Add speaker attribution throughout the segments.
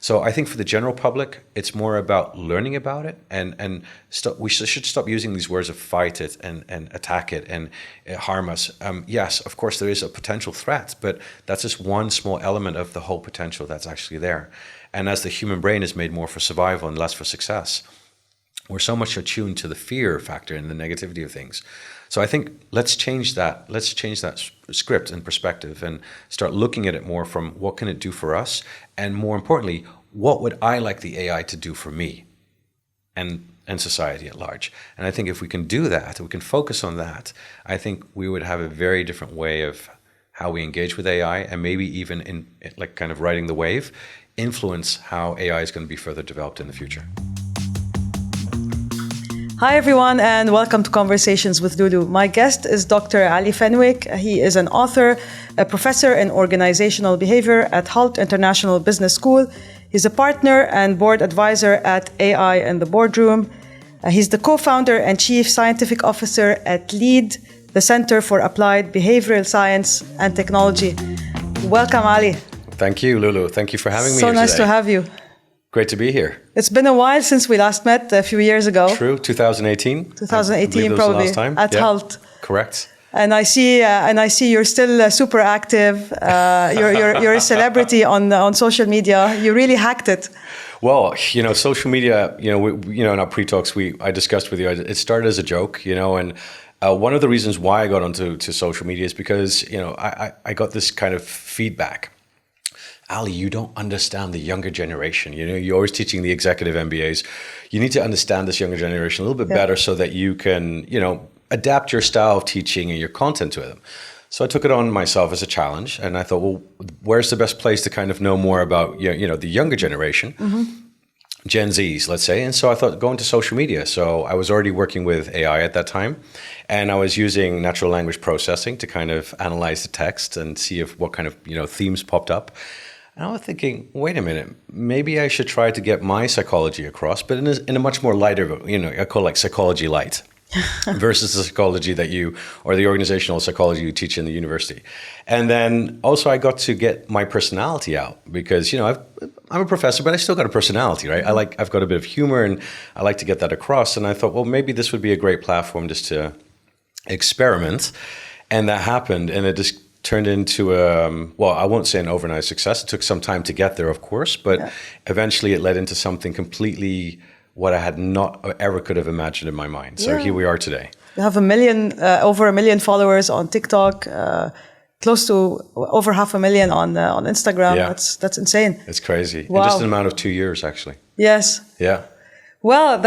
Speaker 1: So I think for the general public, it's more about learning about it, and we should stop using these words of fight it and attack it and harm us. Yes, of course, there is a potential threat, but that's just one small element of the whole potential that's actually there. And as the human brain is made more for survival and less for success, we're so much attuned to the fear factor and the negativity of things. So I think let's change that. Let's change that script and perspective and start looking at it more from what can it do for us? And more importantly, what would I like the AI to do for me and society at large? And I think if we can do that, we can focus on that, I think we would have a very different way of how we engage with AI, and maybe even in like kind of riding the wave, influence how AI is going to be further developed in the future.
Speaker 2: Hi, everyone, and welcome to Conversations with Lulu. My guest is Dr. Ali Fenwick. He is an author, a professor in organizational behavior at Hult International Business School. He's a partner and board advisor at AI in the Boardroom. He's the co-founder and chief scientific officer at LEAD, the Center for Applied Behavioral Science and Technology. Welcome, Ali.
Speaker 1: Thank you, Lulu. Thank you for having me here
Speaker 2: today. So nice to have you.
Speaker 1: Great to be here.
Speaker 2: It's been a while since we last met, a few years ago.
Speaker 1: True, 2018.
Speaker 2: 2018 probably,
Speaker 1: last time.
Speaker 2: At Hult.
Speaker 1: Correct.
Speaker 2: And I see you're still super active. You're a celebrity on social media. You really hacked it.
Speaker 1: Well, social media. In our pre-talks, I discussed with you. It started as a joke, and one of the reasons why I got onto social media is because I got this kind of feedback. Ali, you don't understand the younger generation. You're always teaching the executive MBAs. You need to understand this younger generation a little bit better so that you can, adapt your style of teaching and your content to them. So I took it on myself as a challenge, and I thought, well, where's the best place to kind of know more about, the younger generation, Gen Zs, let's say. And so I thought, go into social media. So I was already working with AI at that time, and I was using natural language processing to kind of analyze the text and see what kind of, themes popped up. And I was thinking, wait a minute, maybe I should try to get my psychology across, but in a much more lighter, I call it like psychology light versus the psychology or the organizational psychology you teach in the university. And then also I got to get my personality out because, I'm a professor, but I still got a personality, right? I've got a bit of humor and I like to get that across. And I thought, well, maybe this would be a great platform just to experiment. And that happened, and it just turned into I won't say an overnight success. It took some time to get there, of course, but eventually it led into something completely what I had not ever could have imagined in my mind. So here we are today.
Speaker 2: You have over 1 million followers on TikTok, close to over 500,000 on Instagram. Yeah. That's insane.
Speaker 1: It's crazy.
Speaker 2: Wow.
Speaker 1: In just an amount of 2 years, actually.
Speaker 2: Yes.
Speaker 1: Yeah.
Speaker 2: Well,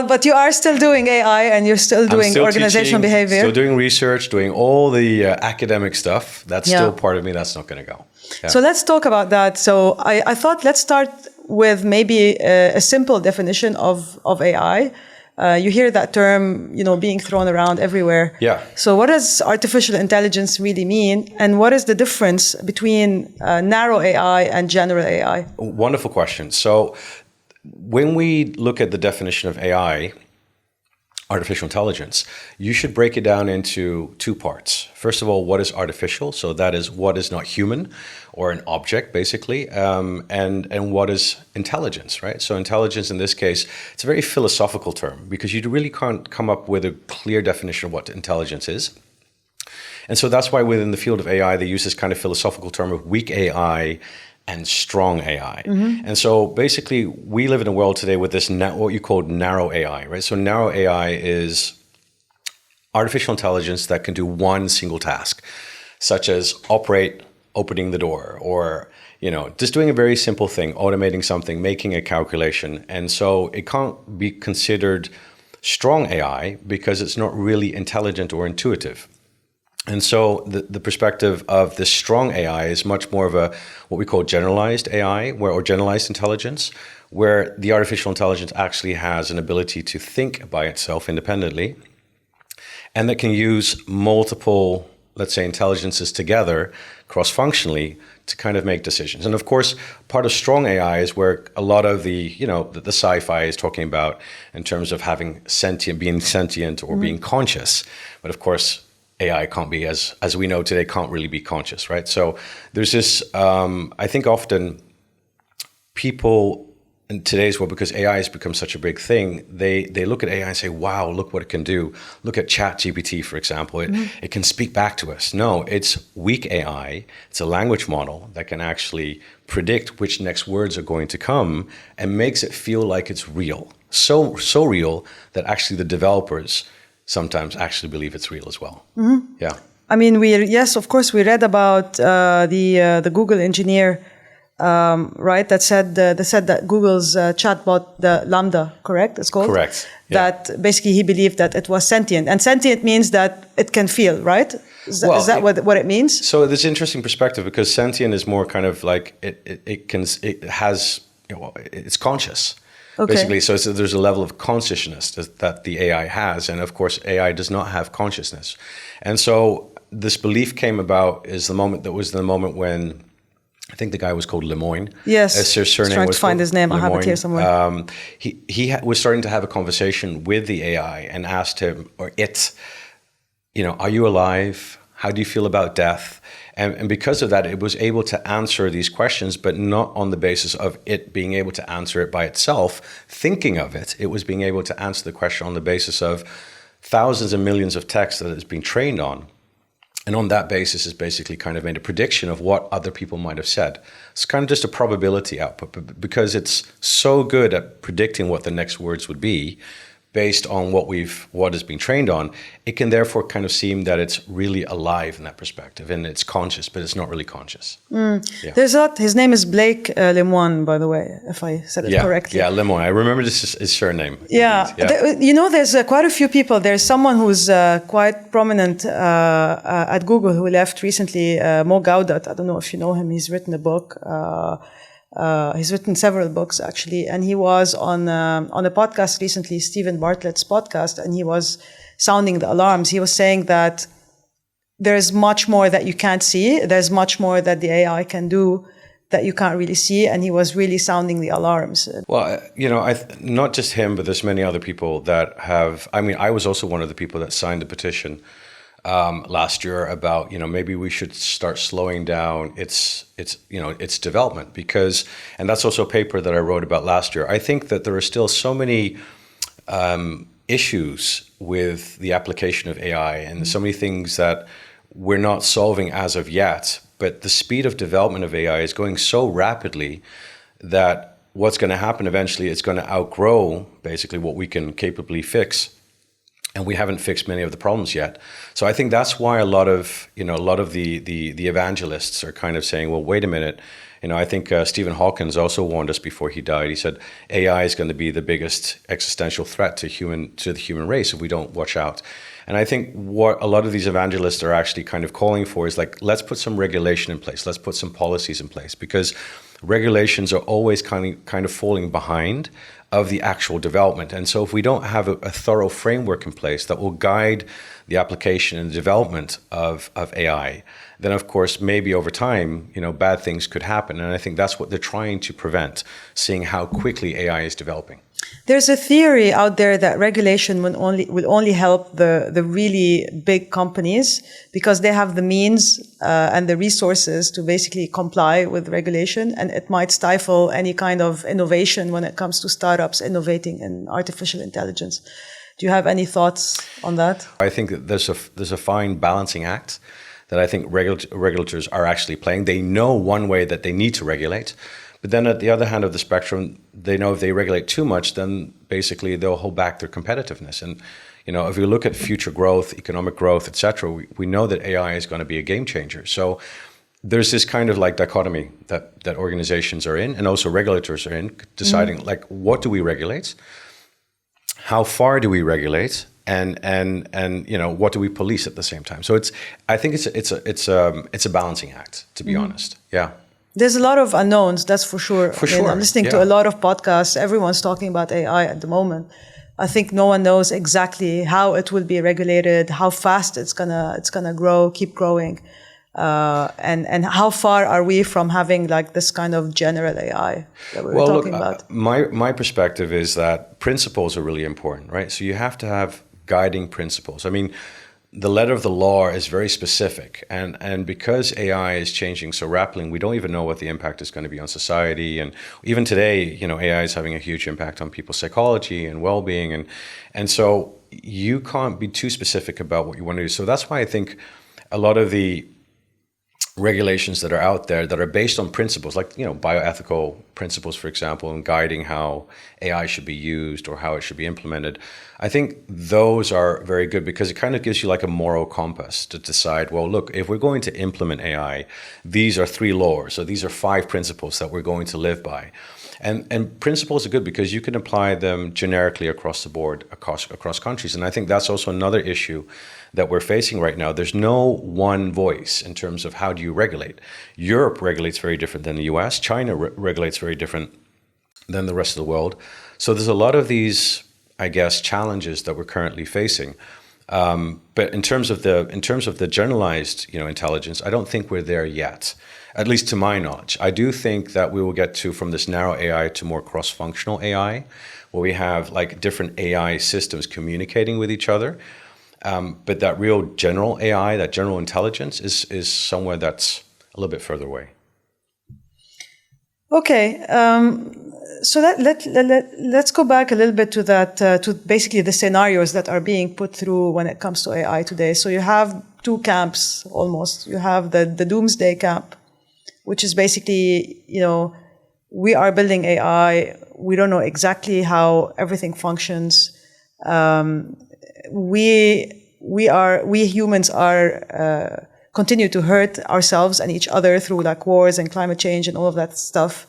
Speaker 2: but you are still doing AI and you're still doing organizational behavior.
Speaker 1: Still doing research, doing all the academic stuff. That's still part of me. That's not going to go. Yeah.
Speaker 2: So let's talk about that. So I thought let's start with maybe a simple definition of AI. You hear that term, being thrown around everywhere.
Speaker 1: Yeah.
Speaker 2: So what does artificial intelligence really mean? And what is the difference between narrow AI and general AI?
Speaker 1: Wonderful question. So when we look at the definition of AI, artificial intelligence, you should break it down into two parts. First of all, what is artificial? So that is what is not human or an object, basically, and what is intelligence, right? So intelligence in this case, it's a very philosophical term because you really can't come up with a clear definition of what intelligence is. And so that's why within the field of AI, they use this kind of philosophical term of weak AI and strong AI. And so basically, we live in a world today with this what you call narrow AI, right? So narrow AI is artificial intelligence that can do one single task, such as opening the door, or just doing a very simple thing, automating something, making a calculation. And so it can't be considered strong AI because it's not really intelligent or intuitive. And so the perspective of this strong AI is much more of what we call generalized AI, or generalized intelligence, where the artificial intelligence actually has an ability to think by itself independently, and that can use multiple, let's say, intelligences together cross-functionally to kind of make decisions. And of course, part of strong AI is where a lot of the sci-fi is talking about in terms of being sentient or being conscious. But of course, AI can't be, as we know today, can't really be conscious, right? So there's this, I think often people in today's world, because AI has become such a big thing, they look at AI and say, wow, look what it can do. Look at ChatGPT, for example. It can speak back to us. No, it's weak AI. It's a language model that can actually predict which next words are going to come and makes it feel like it's real. So real that actually the developers sometimes actually believe it's real as well. Yeah.
Speaker 2: I mean, yes, of course, we read about the Google engineer, right? That said that Google's chatbot, the Lambda, correct? It's called.
Speaker 1: Correct. Yeah.
Speaker 2: That basically he believed that it was sentient, and sentient means that it can feel, right? Is that what it means?
Speaker 1: So there's interesting perspective, because sentient is more kind of like it has, it's conscious.
Speaker 2: Okay.
Speaker 1: Basically, so there's a level of consciousness that the AI has, and of course AI does not have consciousness. And so this belief came about is the moment when I think the guy was called Lemoyne.
Speaker 2: Yes,
Speaker 1: his surname
Speaker 2: trying
Speaker 1: was
Speaker 2: to find his name.
Speaker 1: Lemoyne.
Speaker 2: I have it here somewhere.
Speaker 1: He was starting to have a conversation with the AI and asked him, or it, are you alive? How do you feel about death? And because of that, it was able to answer these questions, but not on the basis of it being able to answer it by itself, thinking of it. It was being able to answer the question on the basis of thousands and millions of texts that it's been trained on. And on that basis, it's basically kind of made a prediction of what other people might have said. It's kind of just a probability output, but because it's so good at predicting what the next words would be, based on what has been trained on, it can therefore kind of seem that it's really alive in that perspective, and it's conscious, but it's not really conscious. Yeah.
Speaker 2: There's his name is Blake Lemoine, by the way, if I said it correctly.
Speaker 1: Yeah, Lemoine. I remember this is his surname.
Speaker 2: Yeah. There's quite a few people. There's someone who's quite prominent at Google who left recently, Mo Gaudat. I don't know if you know him. He's written a book. He's written several books, actually, and he was on a podcast recently, Stephen Bartlett's podcast, and he was sounding the alarms. He was saying that there's much more that you can't see. There's much more that the AI can do that you can't really see, and he was really sounding the alarms.
Speaker 1: Well, not just him, but there's many other people that have. I mean, I was also one of the people that signed the petition last year about, maybe we should start slowing down its development, because, and that's also a paper that I wrote about last year. I think that there are still so many issues with the application of AI and so many things that we're not solving as of yet. But the speed of development of AI is going so rapidly that what's going to happen eventually is going to outgrow basically what we can capably fix. And we haven't fixed many of the problems yet. So I think that's why a lot of the evangelists are kind of saying, well, wait a minute. I think Stephen Hawking also warned us before he died. He said AI is going to be the biggest existential threat to the human race if we don't watch out. And I think what a lot of these evangelists are actually kind of calling for is like, let's put some regulation in place. Let's put some policies in place, because regulations are always kind of falling behind of the actual development. And so if we don't have a thorough framework in place that will guide the application and development of AI, then of course, maybe over time, bad things could happen. And I think that's what they're trying to prevent, seeing how quickly AI is developing.
Speaker 2: There's a theory out there that regulation will only help the really big companies, because they have the means and the resources to basically comply with regulation, and it might stifle any kind of innovation when it comes to startups innovating in artificial intelligence. Do you have any thoughts on that?
Speaker 1: I think that there's a fine balancing act that I think regulators are actually playing. They know one way that they need to regulate. But then at the other hand of the spectrum, they know if they regulate too much, then basically they'll hold back their competitiveness. And, if you look at future growth, economic growth, et cetera, we know that AI is going to be a game changer. So there's this kind of like dichotomy that organizations are in, and also regulators are in, deciding like, what do we regulate? How far do we regulate? And what do we police at the same time? So I think it's a balancing act, to be honest. Yeah.
Speaker 2: There's a lot of unknowns, that's for sure. I'm listening to a lot of podcasts. Everyone's talking about AI at the moment. I think no one knows exactly how it will be regulated, how fast it's gonna grow, keep growing, and how far are we from having like this kind of general AI that we were talking about.
Speaker 1: My perspective is that principles are really important, right? So you have to have guiding principles. I mean, the letter of the law is very specific. And because AI is changing so rapidly, we don't even know what the impact is going to be on society. And even today, AI is having a huge impact on people's psychology and well-being. And so you can't be too specific about what you want to do. So that's why I think a lot of the regulations that are out there that are based on principles like bioethical principles, for example, and guiding how AI should be used or how it should be implemented, I think those are very good because it kind of gives you like a moral compass to decide, well, look, if we're going to implement AI, these are 3 laws, so these are 5 principles that we're going to live by. And principles are good because you can apply them generically across the board, across countries. And I think that's also another issue that we're facing right now. There's no one voice in terms of how do you regulate. Europe regulates very different than the US. China regulates very different than the rest of the world. So there's a lot of these, I guess, challenges that we're currently facing. But in terms of the generalized, intelligence, I don't think we're there yet, at least to my knowledge. I do think that we will get from this narrow AI to more cross-functional AI, where we have like different AI systems communicating with each other. But that real general AI, that general intelligence, is somewhere that's a little bit further away.
Speaker 2: Okay, so let's go back a little bit to that, to basically the scenarios that are being put through when it comes to AI today. So you have 2 camps almost. You have the doomsday camp, which is basically, we are building AI. We don't know exactly how everything functions. We humans are continue to hurt ourselves and each other through like wars and climate change and all of that stuff.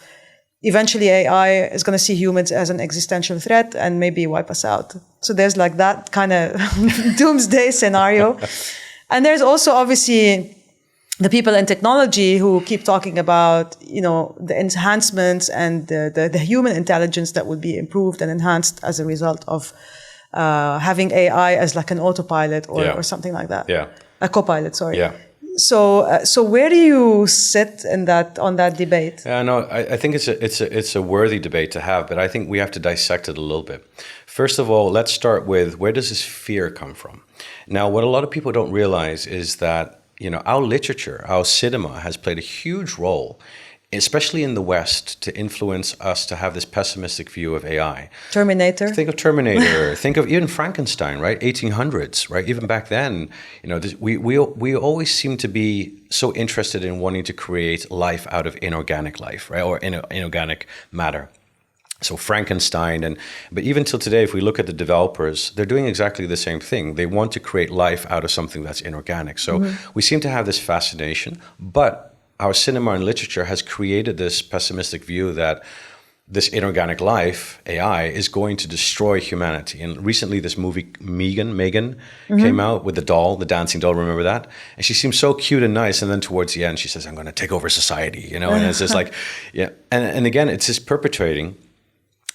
Speaker 2: Eventually AI is going to see humans as an existential threat and maybe wipe us out. So there's like that kind of doomsday scenario. And there's also obviously the people in technology who keep talking about, the enhancements and the human intelligence that would be improved and enhanced as a result of having AI as like an autopilot or something like that.
Speaker 1: Yeah.
Speaker 2: A copilot, sorry.
Speaker 1: Yeah.
Speaker 2: So where do you sit on that debate?
Speaker 1: Yeah, no, I think it's a worthy debate to have, but I think we have to dissect it a little bit. First of all, let's start with where does this fear come from? Now, what a lot of people don't realize is that, our literature, our cinema has played a huge role, especially in the West, to influence us to have this pessimistic view of AI.
Speaker 2: Terminator.
Speaker 1: Think of Terminator. Think of even Frankenstein, right? 1800s, right? Even back then, we always seem to be so interested in wanting to create life out of inorganic life, right? Or inorganic matter. So Frankenstein, but even till today, if we look at the developers, they're doing exactly the same thing. They want to create life out of something that's inorganic. So we seem to have this fascination, but our cinema and literature has created this pessimistic view that this inorganic life, AI, is going to destroy humanity. And recently this movie, Megan, came out with the dancing doll, remember that? And she seems so cute and nice. And then towards the end, she says, I'm going to take over society, and it's just like, yeah. And again, it's just perpetuating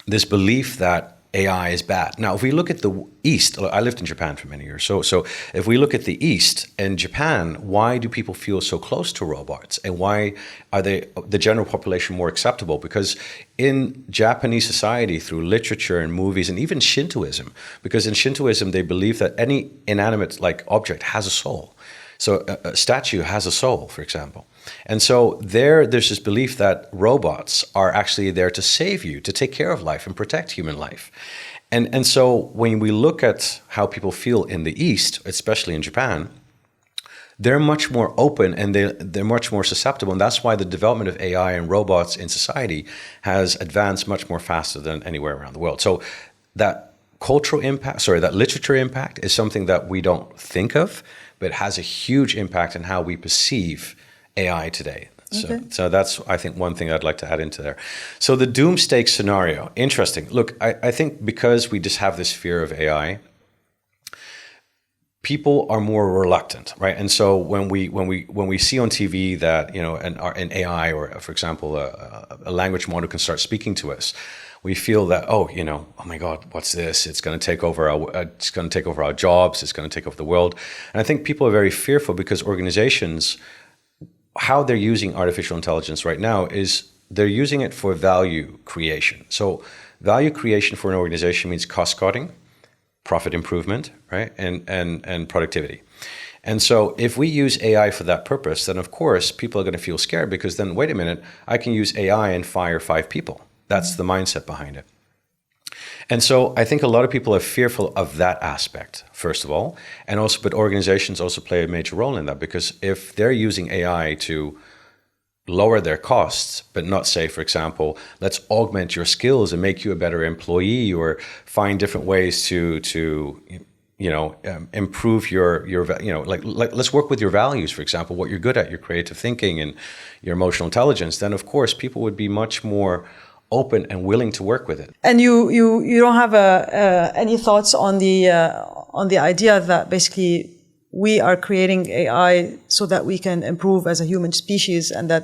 Speaker 1: this belief that AI is bad. Now, if we look at the East, I lived in Japan for many years. So if we look at the East and Japan, why do people feel so close to robots? And why are the general population more acceptable? Because in Japanese society, through literature and movies and even Shintoism, because in Shintoism, they believe that any inanimate object has a soul. So a statue has a soul, for example. And so there's this belief that robots are actually there to save you, to take care of life and protect human life. And so when we look at how people feel in the East, especially in Japan, they're much more open and they're much more susceptible. And that's why the development of AI and robots in society has advanced much more faster than anywhere around the world. So that that literature impact is something that we don't think of, but it has a huge impact on how we perceive AI today. So that's, I think, one thing I'd like to add into there. So the doomsday scenario, interesting. Look, I think because we just have this fear of AI, people are more reluctant, right? And so when we see on TV that an AI or, for example, a language model can start speaking to us, we feel that oh my God, what's this? It's going to take over our jobs. It's going to take over the world. And I think people are very fearful because organizations, how they're using artificial intelligence right now is they're using it for value creation. So value creation for an organization means cost cutting, profit improvement, right? And productivity. And so if we use AI for that purpose, then of course people are going to feel scared, because then, wait a minute, I can use AI and fire 5 people. That's the mindset behind it. And so I think a lot of people are fearful of that aspect, first of all. And also, but organizations also play a major role in that, because if they're using AI to lower their costs, but not say, for example, let's augment your skills and make you a better employee, or find different ways to improve your like let's work with your values, for example, what you're good at, your creative thinking and your emotional intelligence, then of course people would be much more open and willing to work with it.
Speaker 2: And you don't have any thoughts on the idea that basically we are creating AI so that we can improve as a human species, and that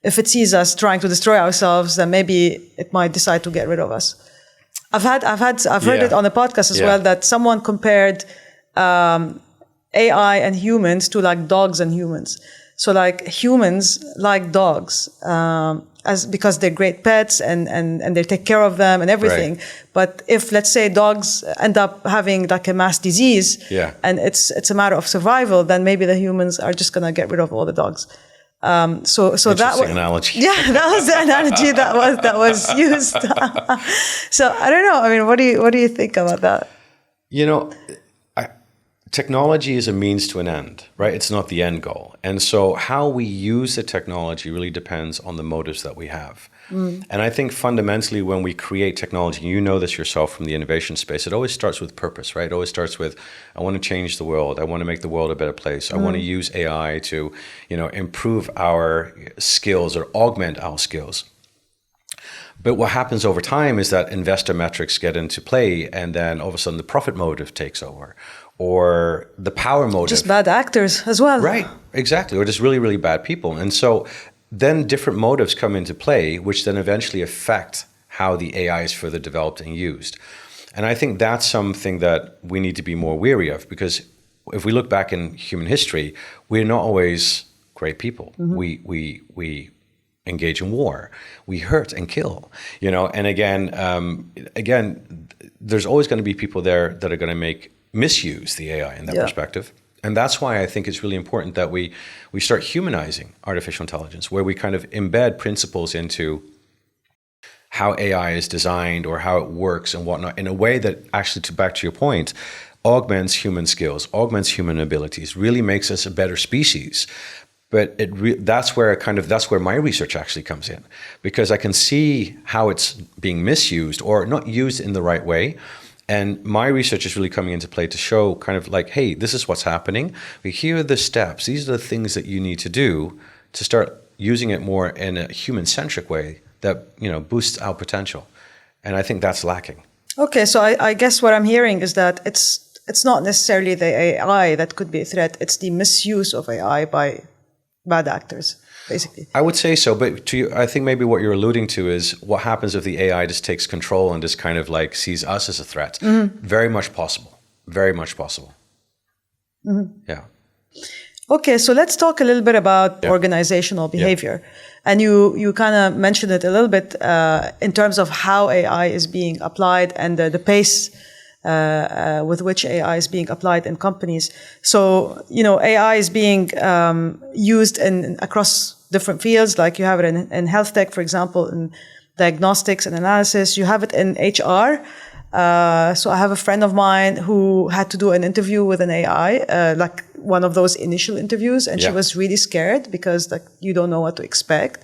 Speaker 2: if it sees us trying to destroy ourselves, then maybe it might decide to get rid of us. I've heard it on a podcast as well, that someone compared AI and humans to like dogs and humans. So like humans like dogs, because they're great pets and they take care of them and everything.
Speaker 1: Right.
Speaker 2: But if, let's say, dogs end up having like a mass disease, and it's a matter of survival, then maybe the humans are just gonna get rid of all the dogs. So that was
Speaker 1: analogy.
Speaker 2: Yeah, that was the analogy that was used. So I don't know. I mean, what do you think about that?
Speaker 1: Technology is a means to an end, right? It's not the end goal. And so how we use the technology really depends on the motives that we have. And I think fundamentally when we create technology, you know this yourself from the innovation space, it always starts with purpose, right? It always starts with, I want to change the world. I want to make the world a better place. I want to use AI to, improve our skills or augment our skills. But what happens over time is that investor metrics get into play, and then all of a sudden the profit motive takes over, or the power motive.
Speaker 2: Just bad actors as well.
Speaker 1: Right, exactly. Or just really, really bad people. And so then different motives come into play, which then eventually affect how the AI is further developed and used. And I think that's something that we need to be more wary of, because if we look back in human history, we're not always great people. We engage in war, we hurt and kill, and again, there's always going to be people there that are going to misuse the AI in that perspective. And that's why I think it's really important that we start humanizing artificial intelligence, where we kind of embed principles into how AI is designed or how it works and whatnot, in a way that actually, back to your point, augments human skills, augments human abilities, really makes us a better species. But that's where my research actually comes in, because I can see how it's being misused or not used in the right way. And my research is really coming into play to show kind of like, hey, this is what's happening. Here are the steps. These are the things that you need to do to start using it more in a human-centric way that, boosts our potential. And I think that's lacking.
Speaker 2: Okay, so I guess what I'm hearing is that it's not necessarily the AI that could be a threat. It's the misuse of AI by bad actors, basically.
Speaker 1: I would say so, but I think maybe what you're alluding to is what happens if the AI just takes control and just kind of like sees us as a threat. Very much possible. Very much possible. Yeah.
Speaker 2: Okay, so let's talk a little bit about organizational behavior. And you kind of mentioned it a little bit in terms of how AI is being applied and the pace with which AI is being applied in companies. So, AI is being used across different fields. Like you have it in health tech, for example, in diagnostics and analysis. You have it in HR. So I have a friend of mine who had to do an interview with an AI, like one of those initial interviews, and she was really scared because you don't know what to expect.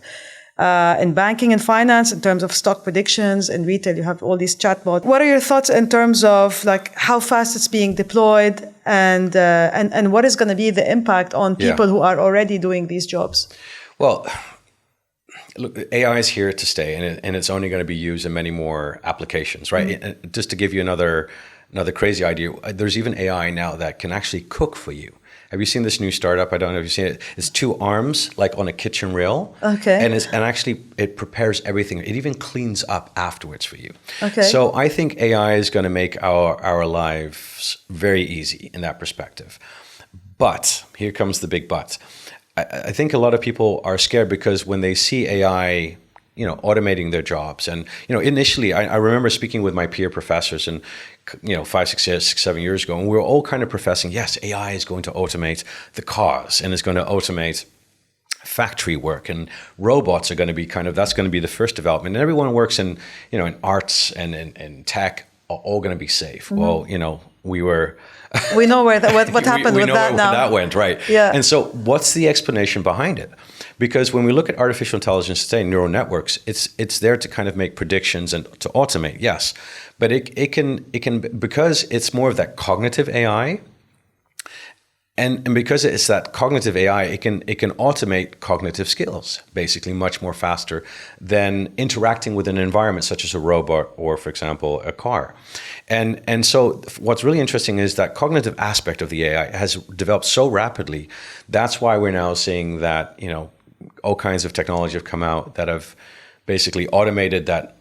Speaker 2: In banking and finance, in terms of stock predictions, in retail, you have all these chatbots. What are your thoughts in terms of how fast it's being deployed, and what is going to be the impact on people who are already doing these jobs?
Speaker 1: Well, look, AI is here to stay, and it's only going to be used in many more applications, right? And just to give you another crazy idea, there's even AI now that can actually cook for you. Have you seen this new startup? I don't know if you've seen it. It's 2 arms, like on a kitchen rail.
Speaker 2: Okay.
Speaker 1: And actually it prepares everything. It even cleans up afterwards for you.
Speaker 2: Okay.
Speaker 1: So I think AI is going to make our lives very easy in that perspective. But here comes the big but. I think a lot of people are scared because when they see AI, automating their jobs. And initially, I remember speaking with my peer professors, and 5, 6, 7 years ago, and we were all kind of professing, yes, AI is going to automate the cars, and it's going to automate factory work, and robots are going to be that's going to be the first development. And everyone who works in in arts and in tech are all going to be safe. Well,
Speaker 2: we know what happened
Speaker 1: we
Speaker 2: with
Speaker 1: know
Speaker 2: that
Speaker 1: where
Speaker 2: now.
Speaker 1: that went, right?
Speaker 2: Yeah.
Speaker 1: And so what's the explanation behind it? Because when we look at artificial intelligence today, neural networks, it's there to kind of make predictions and to automate, yes. But it can because it's more of that cognitive AI. And because it's that cognitive AI, it can automate cognitive skills basically much more faster than interacting with an environment such as a robot or, for example, a car. And so what's really interesting is that cognitive aspect of the AI has developed so rapidly. That's why we're now seeing that all kinds of technology have come out that have basically automated that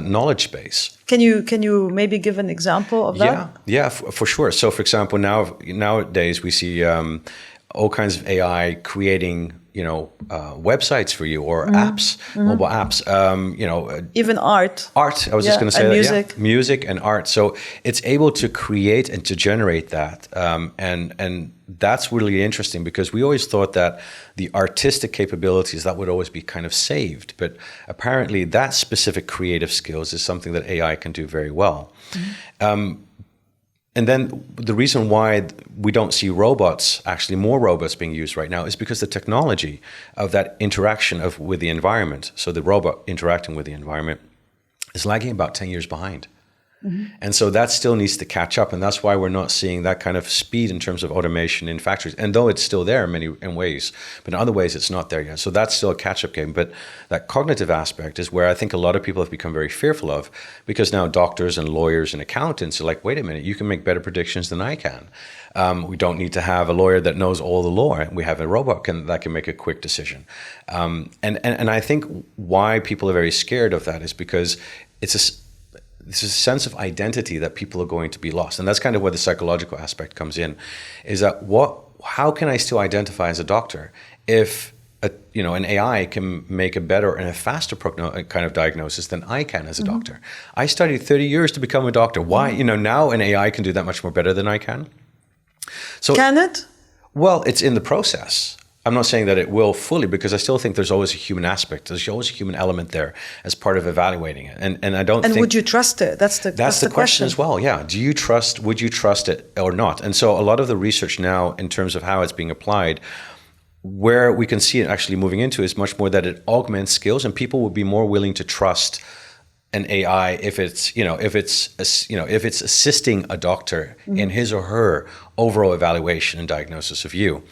Speaker 1: knowledge base.
Speaker 2: Can you maybe give an example of that?
Speaker 1: Yeah, for sure. So, for example, nowadays we see all kinds of AI creating websites for you or apps, mobile apps.
Speaker 2: Even art.
Speaker 1: Art. I was just going to say that.
Speaker 2: Music.
Speaker 1: Yeah, music and art. So it's able to create and to generate that, and that's really interesting because we always thought that the artistic capabilities that would always be kind of saved, but apparently that specific creative skills is something that AI can do very well. And then the reason why we don't see more robots being used right now is because the technology of that interaction with the environment, so the robot interacting with the environment, is lagging about 10 years behind. And so that still needs to catch up, and that's why we're not seeing that kind of speed in terms of automation in factories. And though it's still there in ways, but in other ways it's not there yet. So that's still a catch-up game. But that cognitive aspect is where I think a lot of people have become very fearful of, because now doctors and lawyers and accountants are like, wait a minute, you can make better predictions than I can. We don't need to have a lawyer that knows all the law. We have a robot that can make a quick decision. And I think why people are very scared of that is because there's a sense of identity that people are going to be lost. And that's kind of where the psychological aspect comes in, is that how can I still identify as a doctor if an AI can make a better and a faster kind of diagnosis than I can as a doctor? I studied 30 years to become a doctor. Why? Now an AI can do that much more better than I can. So
Speaker 2: can it?
Speaker 1: Well, it's in the process. I'm not saying that it will fully, because I still think there's always a human aspect. There's always a human element there as part of evaluating it. And I don't think...
Speaker 2: And would you trust it? That's the
Speaker 1: question as well, yeah. Would you trust it or not? And so a lot of the research now in terms of how it's being applied, where we can see it actually moving into is much more that it augments skills, and people would be more willing to trust an AI if it's assisting a doctor in his or her overall evaluation and diagnosis of you.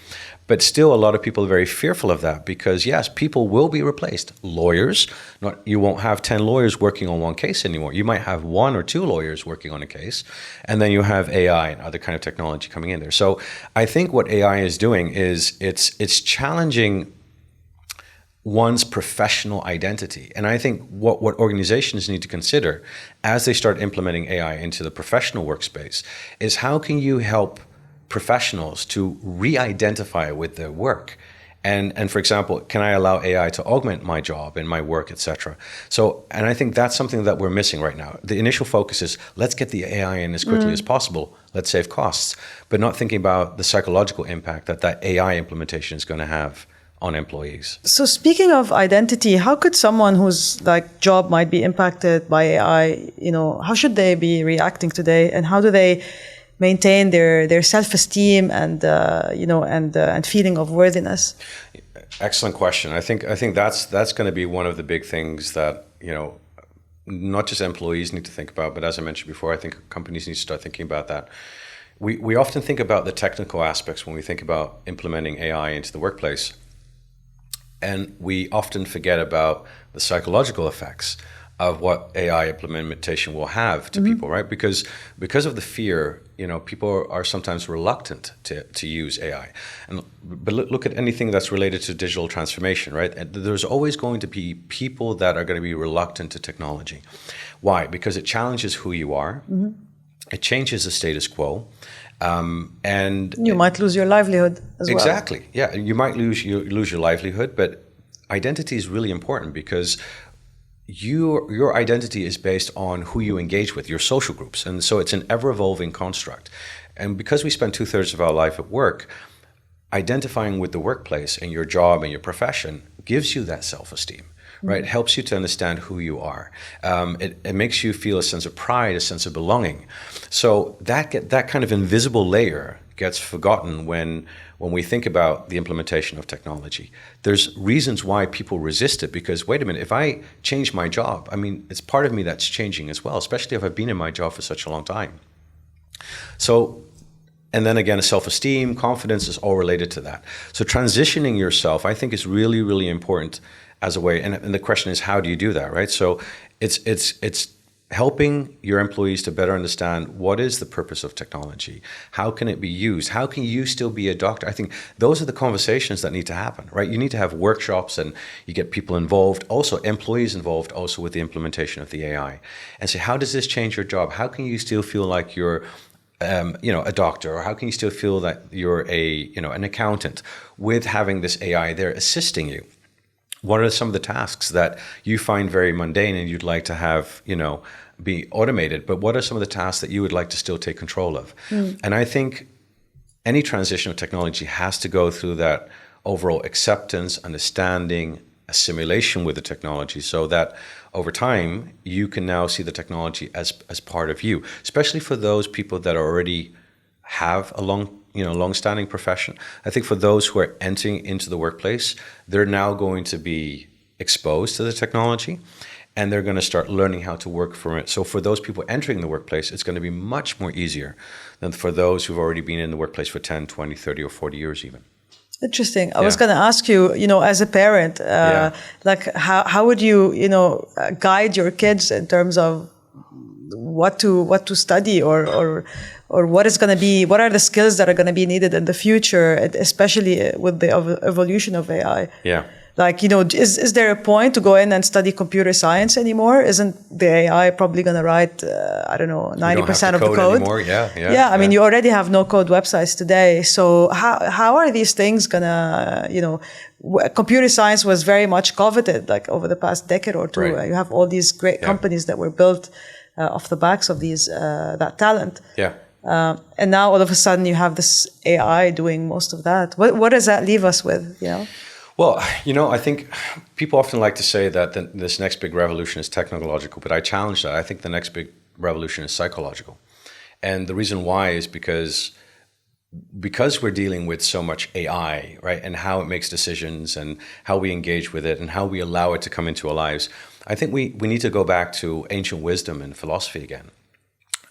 Speaker 1: But still, a lot of people are very fearful of that because, yes, people will be replaced. Lawyers, you won't have 10 lawyers working on one case anymore. You might have 1 or 2 lawyers working on a case, and then you have AI and other kind of technology coming in there. So I think what AI is doing is it's challenging one's professional identity. And I think what organizations need to consider as they start implementing AI into the professional workspace is how can you help professionals to re-identify with their work. And for example, can I allow AI to augment my job and my work, etc.? So, and I think that's something that we're missing right now. The initial focus is let's get the AI in as quickly as possible. Let's save costs, but not thinking about the psychological impact that AI implementation is going to have on employees.
Speaker 2: So speaking of identity, how could someone whose job might be impacted by AI, how should they be reacting today, and how do they maintain their self-esteem and and feeling of worthiness?
Speaker 1: Excellent question. I think that's going to be one of the big things that not just employees need to think about, but as I mentioned before, I think companies need to start thinking about that. We often think about the technical aspects when we think about implementing AI into the workplace, and we often forget about the psychological effects of what AI implementation will have to people, right? Because of the fear, people are sometimes reluctant to use AI. But look at anything that's related to digital transformation, right? There's always going to be people that are going to be reluctant to technology. Why? Because it challenges who you are. It changes the status quo. And
Speaker 2: you might lose your livelihood as well.
Speaker 1: Exactly. Yeah, you might lose your livelihood, but identity is really important because your identity is based on who you engage with, your social groups. And so it's an ever-evolving construct. And because we spend 2/3 of our life at work, identifying with the workplace and your job and your profession gives you that self-esteem, right? It helps you to understand who you are. It makes you feel a sense of pride, a sense of belonging. So that kind of invisible layer gets forgotten when we think about the implementation of technology. There's reasons why people resist it, because wait a minute, if I change my job, I mean, it's part of me that's changing as well, especially if I've been in my job for such a long time. So, and then again, self-esteem, confidence is all related to that. So transitioning yourself, I think, is really, really important as a way. And the question is, how do you do that, right? So it's helping your employees to better understand what is the purpose of technology. How can it be used? How can you still be a doctor? I think those are the conversations that need to happen, right? You need to have workshops and you get people involved, also employees involved also with the implementation of the AI. And say, how does this change your job? How can you still feel like you're a doctor, or how can you still feel that you're an accountant with having this AI there assisting you? What are some of the tasks that you find very mundane and you'd like to have, be automated? But what are some of the tasks that you would like to still take control of? And I think any transition of technology has to go through that overall acceptance, understanding, assimilation with the technology, so that over time you can now see the technology as part of you, especially for those people that already have a long-standing profession. I think for those who are entering into the workplace, they're now going to be exposed to the technology and they're going to start learning how to work from it. So for those people entering the workplace, it's going to be much more easier than for those who've already been in the workplace for 10, 20, 30 or 40 years even.
Speaker 2: Interesting. I was going to ask you, as a parent, like how would you, guide your kids in terms of what to study or what is going to be, what are the skills that are going to be needed in the future, especially with the evolution of AI?
Speaker 1: Yeah.
Speaker 2: Like, is there a point to go in and study computer science anymore? Isn't the AI probably going to write, 90% of the code?
Speaker 1: Anymore.
Speaker 2: Yeah. I mean, you already have no-code websites today. So how are these things going to, computer science was very much coveted, like over the past decade or two. Right. You have all these great companies that were built off the backs of that talent.
Speaker 1: Yeah.
Speaker 2: And now all of a sudden you have this AI doing most of that. What does that leave us with?
Speaker 1: Well, I think people often like to say that this next big revolution is technological, but I challenge that. I think the next big revolution is psychological. And the reason why is because we're dealing with so much AI, right, and how it makes decisions and how we engage with it and how we allow it to come into our lives, I think we need to go back to ancient wisdom and philosophy again.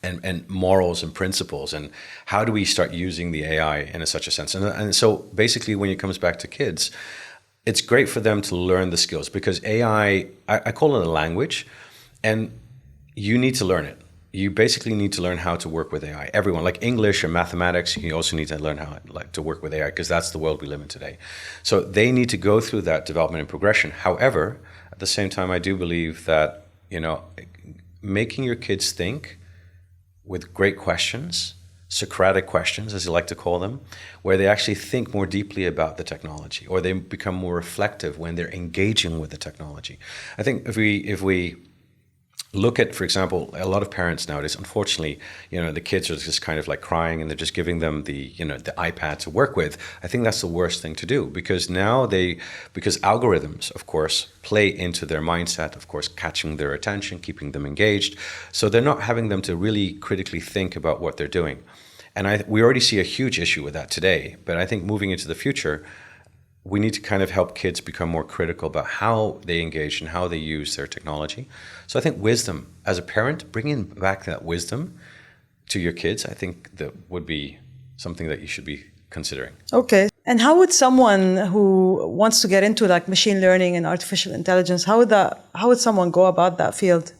Speaker 1: And morals and principles, and how do we start using the AI in such a sense? And so basically when it comes back to kids, it's great for them to learn the skills, because AI, I call it a language, and you need to learn it. You basically need to learn how to work with AI. Everyone, like English and mathematics, you also need to learn how to work with AI, because that's the world we live in today. So they need to go through that development and progression. However, at the same time, I do believe that, making your kids think with great questions, Socratic questions, as you like to call them, where they actually think more deeply about the technology, or they become more reflective when they're engaging with the technology. I think if we look at, for example, a lot of parents nowadays, unfortunately, the kids are just kind of like crying and they're just giving them the iPad to work with. I think that's the worst thing to do, because now because algorithms, of course, play into their mindset, of course, catching their attention, keeping them engaged. So they're not having them to really critically think about what they're doing. And we already see a huge issue with that today. But I think moving into the future, we need to kind of help kids become more critical about how they engage and how they use their technology. So I think wisdom, as a parent, bringing back that wisdom to your kids, I think that would be something that you should be considering.
Speaker 2: Okay. And how would someone who wants to get into like machine learning and artificial intelligence, how would someone go about that field?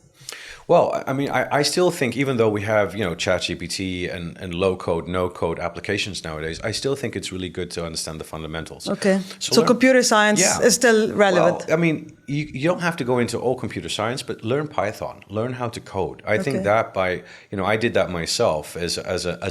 Speaker 1: Well, I mean, I still think, even though we have, ChatGPT and low-code, no-code applications nowadays, I still think it's really good to understand the fundamentals.
Speaker 2: Okay. So computer science is still relevant.
Speaker 1: Well, I mean, you don't have to go into all computer science, but learn Python, learn how to code. I think that I did that myself as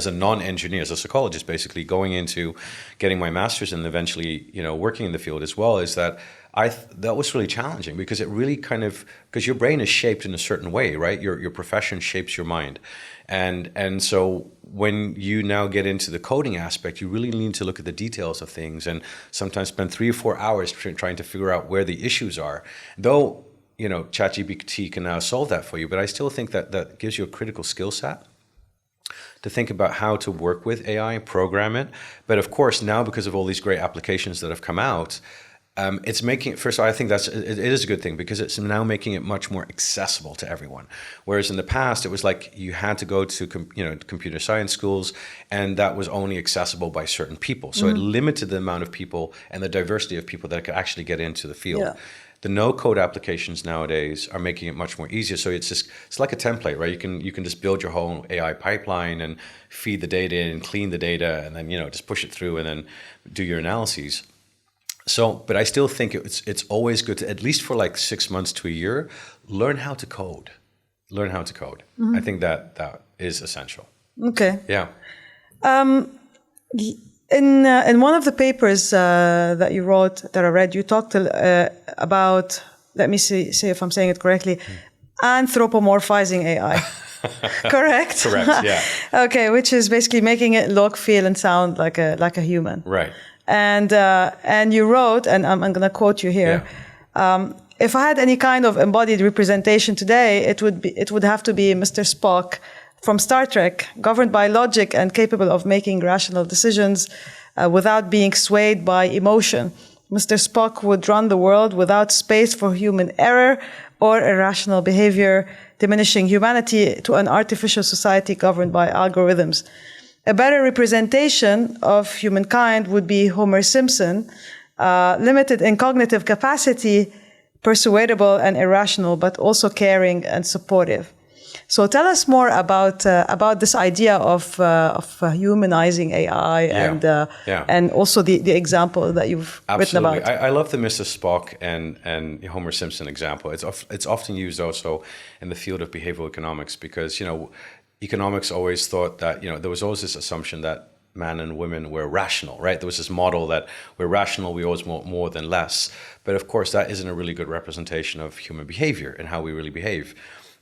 Speaker 1: a non-engineer, as a psychologist, basically going into getting my master's and eventually, working in the field as well, is that that was really challenging because it really because your brain is shaped in a certain way, right? Your profession shapes your mind. And so when you now get into the coding aspect, you really need to look at the details of things and sometimes spend 3 or 4 hours trying to figure out where the issues are. Though, ChatGPT can now solve that for you, but I still think that gives you a critical skill set to think about how to work with AI and program it. But of course, now because of all these great applications that have come out, it's making it, first of all, I think it is a good thing because it's now making it much more accessible to everyone. Whereas in the past, it was like you had to go to computer science schools, and that was only accessible by certain people. So it limited the amount of people and the diversity of people that could actually get into the field.
Speaker 2: Yeah.
Speaker 1: The no-code applications nowadays are making it much more easier. So it's like a template, right? You can just build your whole AI pipeline and feed the data in and clean the data, and then just push it through and then do your analyses. So, but I still think it's always good to, at least for like 6 months to a year, learn how to code. Learn how to code. I think that is essential.
Speaker 2: Okay.
Speaker 1: Yeah.
Speaker 2: In one of the papers that you wrote that I read, you talked about, let me see if I'm saying it correctly, anthropomorphizing AI. Correct?
Speaker 1: Correct, yeah.
Speaker 2: Okay, which is basically making it look, feel, and sound like a human.
Speaker 1: Right.
Speaker 2: And you wrote, and I'm going to quote you here. Yeah. If I had any kind of embodied representation today, it would have to be Mr. Spock from Star Trek, governed by logic and capable of making rational decisions without being swayed by emotion. Mr. Spock would run the world without space for human error or irrational behavior, diminishing humanity to an artificial society governed by algorithms. A better representation of humankind would be Homer Simpson, limited in cognitive capacity, persuadable and irrational, but also caring and supportive. So tell us more about this idea of humanizing AI and also the example that you've written about.
Speaker 1: I love the Mr. Spock and Homer Simpson example. It's often used also in the field of behavioral economics because economics always thought that there was always this assumption that men and women were rational, right? There was this model that we're rational, we always want more than less. But of course, that isn't a really good representation of human behavior and how we really behave.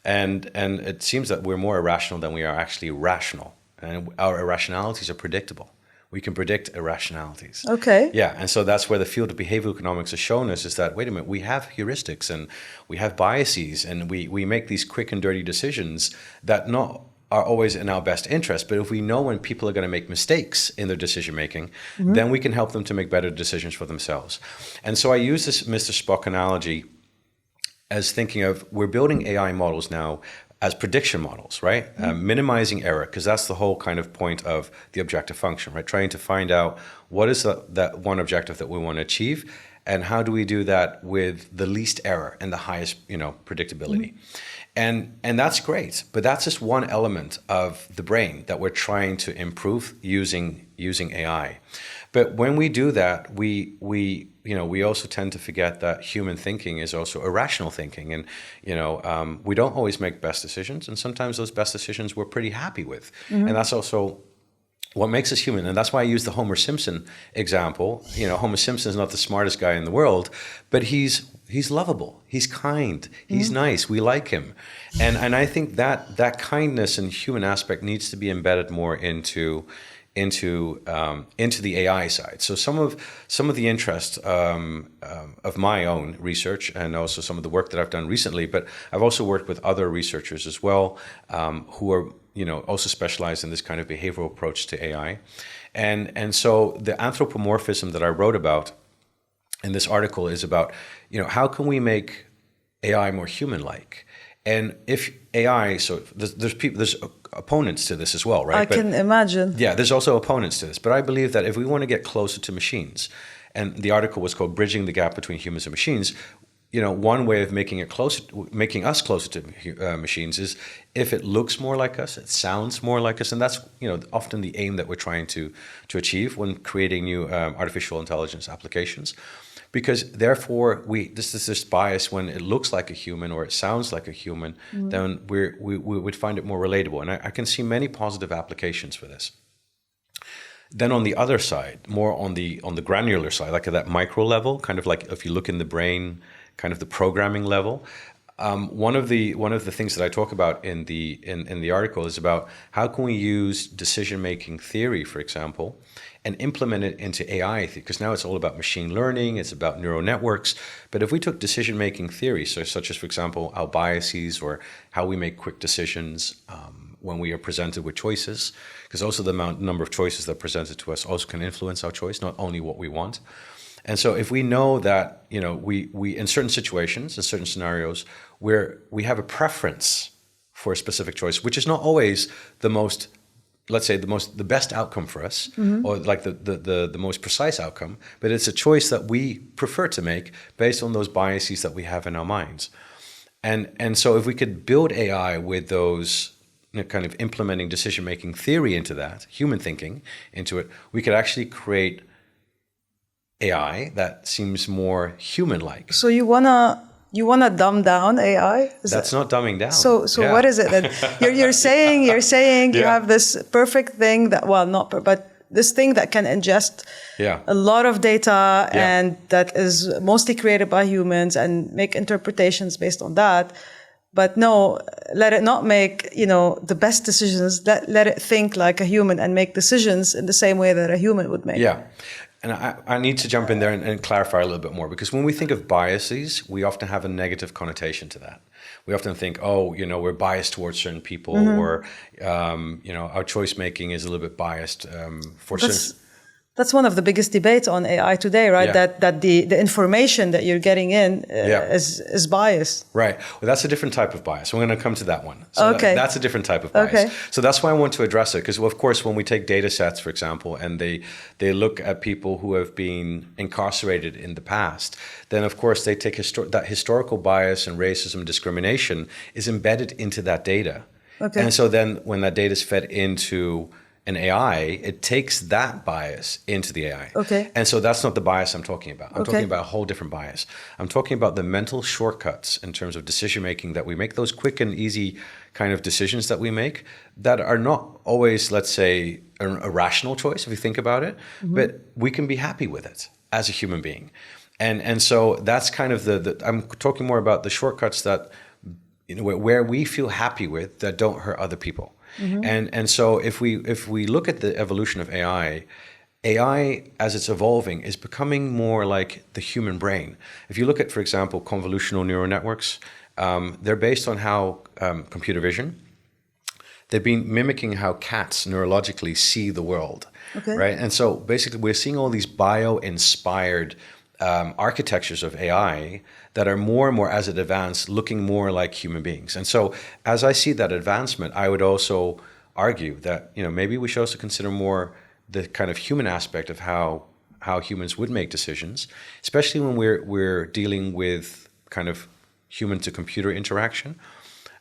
Speaker 1: And it seems that we're more irrational than we are actually rational. And our irrationalities are predictable. We can predict irrationalities.
Speaker 2: Okay.
Speaker 1: Yeah, and so that's where the field of behavioral economics has shown us is that, wait a minute, we have heuristics and we have biases and we make these quick and dirty decisions that not are always in our best interest. But if we know when people are going to make mistakes in their decision making, then we can help them to make better decisions for themselves. And so I use this Mr. Spock analogy as thinking of, we're building AI models now as prediction models, right? Minimizing error, because that's the whole kind of point of the objective function, right? Trying to find out what is that one objective that we want to achieve, and how do we do that with the least error and the highest, predictability. And that's great, but that's just one element of the brain that we're trying to improve using AI. But when we do that, we also tend to forget that human thinking is also irrational thinking, and we don't always make best decisions, and sometimes those best decisions we're pretty happy with, and that's also what makes us human. And that's why I use the Homer Simpson example. Homer Simpson is not the smartest guy in the world, but he's lovable, he's kind, he's nice, we like him, and I think that kindness and human aspect needs to be embedded more into the AI side. So some of the interest of my own research, and also some of the work that I've done recently, but I've also worked with other researchers as well, who are also specialized in this kind of behavioral approach to AI, and so the anthropomorphism that I wrote about in this article is about how can we make AI more human-like. And if AI, so there's opponents to this as well, right?
Speaker 2: I can imagine.
Speaker 1: Yeah, there's also opponents to this. But I believe that if we want to get closer to machines, and the article was called "Bridging the Gap Between Humans and Machines," one way of making us closer to machines is if it looks more like us, it sounds more like us, and that's often the aim that we're trying to achieve when creating new artificial intelligence applications. Because therefore, this is this bias when it looks like a human or it sounds like a human, then we would find it more relatable. And I can see many positive applications for this. Then on the other side, more on the granular side, like at that micro level, kind of like if you look in the brain, kind of the programming level. One of the things that I talk about in the article is about how can we use decision making theory, for example, and implement it into AI, because now it's all about machine learning, it's about neural networks. But if we took decision making theory, so such as, for example, our biases or how we make quick decisions when we are presented with choices, because also the number of choices that are presented to us also can influence our choice, not only what we want. And so if we know that, we in certain situations, in certain scenarios, where we have a preference for a specific choice, which is not always the most, let's say, the best outcome for us, or like the most precise outcome, but it's a choice that we prefer to make based on those biases that we have in our minds. And so if we could build AI with those kind of implementing decision-making theory into that, human thinking into it, we could actually create AI that seems more human-like.
Speaker 2: So you wanna dumb down AI?
Speaker 1: That's not dumbing down.
Speaker 2: So
Speaker 1: Yeah.
Speaker 2: what is it? That you're saying you
Speaker 1: Yeah.
Speaker 2: have this perfect thing that, well, not but this thing that can ingest a lot of data and that is mostly created by humans and make interpretations based on that. But no, let it not make, the best decisions. Let it think like a human and make decisions in the same way that a human would make.
Speaker 1: Yeah. And I need to jump in there and clarify a little bit more, because when we think of biases, we often have a negative connotation to that. We often think, we're biased towards certain people, or, our choice making is a little bit biased for certain.
Speaker 2: That's one of the biggest debates on AI today, right?
Speaker 1: Yeah.
Speaker 2: That the information that you're getting in is biased.
Speaker 1: Right. Well, that's a different type of bias. We're going to come to that one. So
Speaker 2: Okay.
Speaker 1: that's a different type of bias.
Speaker 2: Okay.
Speaker 1: So that's why I want to address it, because, of course, when we take data sets, for example, and they look at people who have been incarcerated in the past, then, of course, they take that historical bias and racism and discrimination is embedded into that data.
Speaker 2: Okay.
Speaker 1: And so then when that data is fed into an AI, it takes that bias into the AI.
Speaker 2: Okay.
Speaker 1: And so that's not the bias I'm talking about. I'm
Speaker 2: Okay.
Speaker 1: talking about a whole different bias. I'm talking about the mental shortcuts in terms of decision making that we make, those quick and easy kind of decisions that we make that are not always, let's say, a rational choice if you think about it, but we can be happy with it as a human being. And so that's kind of I'm talking more about the shortcuts that, where we feel happy with that don't hurt other people. And so if we look at the evolution of AI as it's evolving is becoming more like the human brain. If you look at, for example, convolutional neural networks, they're based on how computer vision. They've been mimicking how cats neurologically see the world, right? And so basically we're seeing all these bio-inspired architectures of AI that are more and more, as it advances, looking more like human beings. And so as I see that advancement, I would also argue that, maybe we should also consider more the kind of human aspect of how humans would make decisions, especially when we're dealing with kind of human to computer interaction.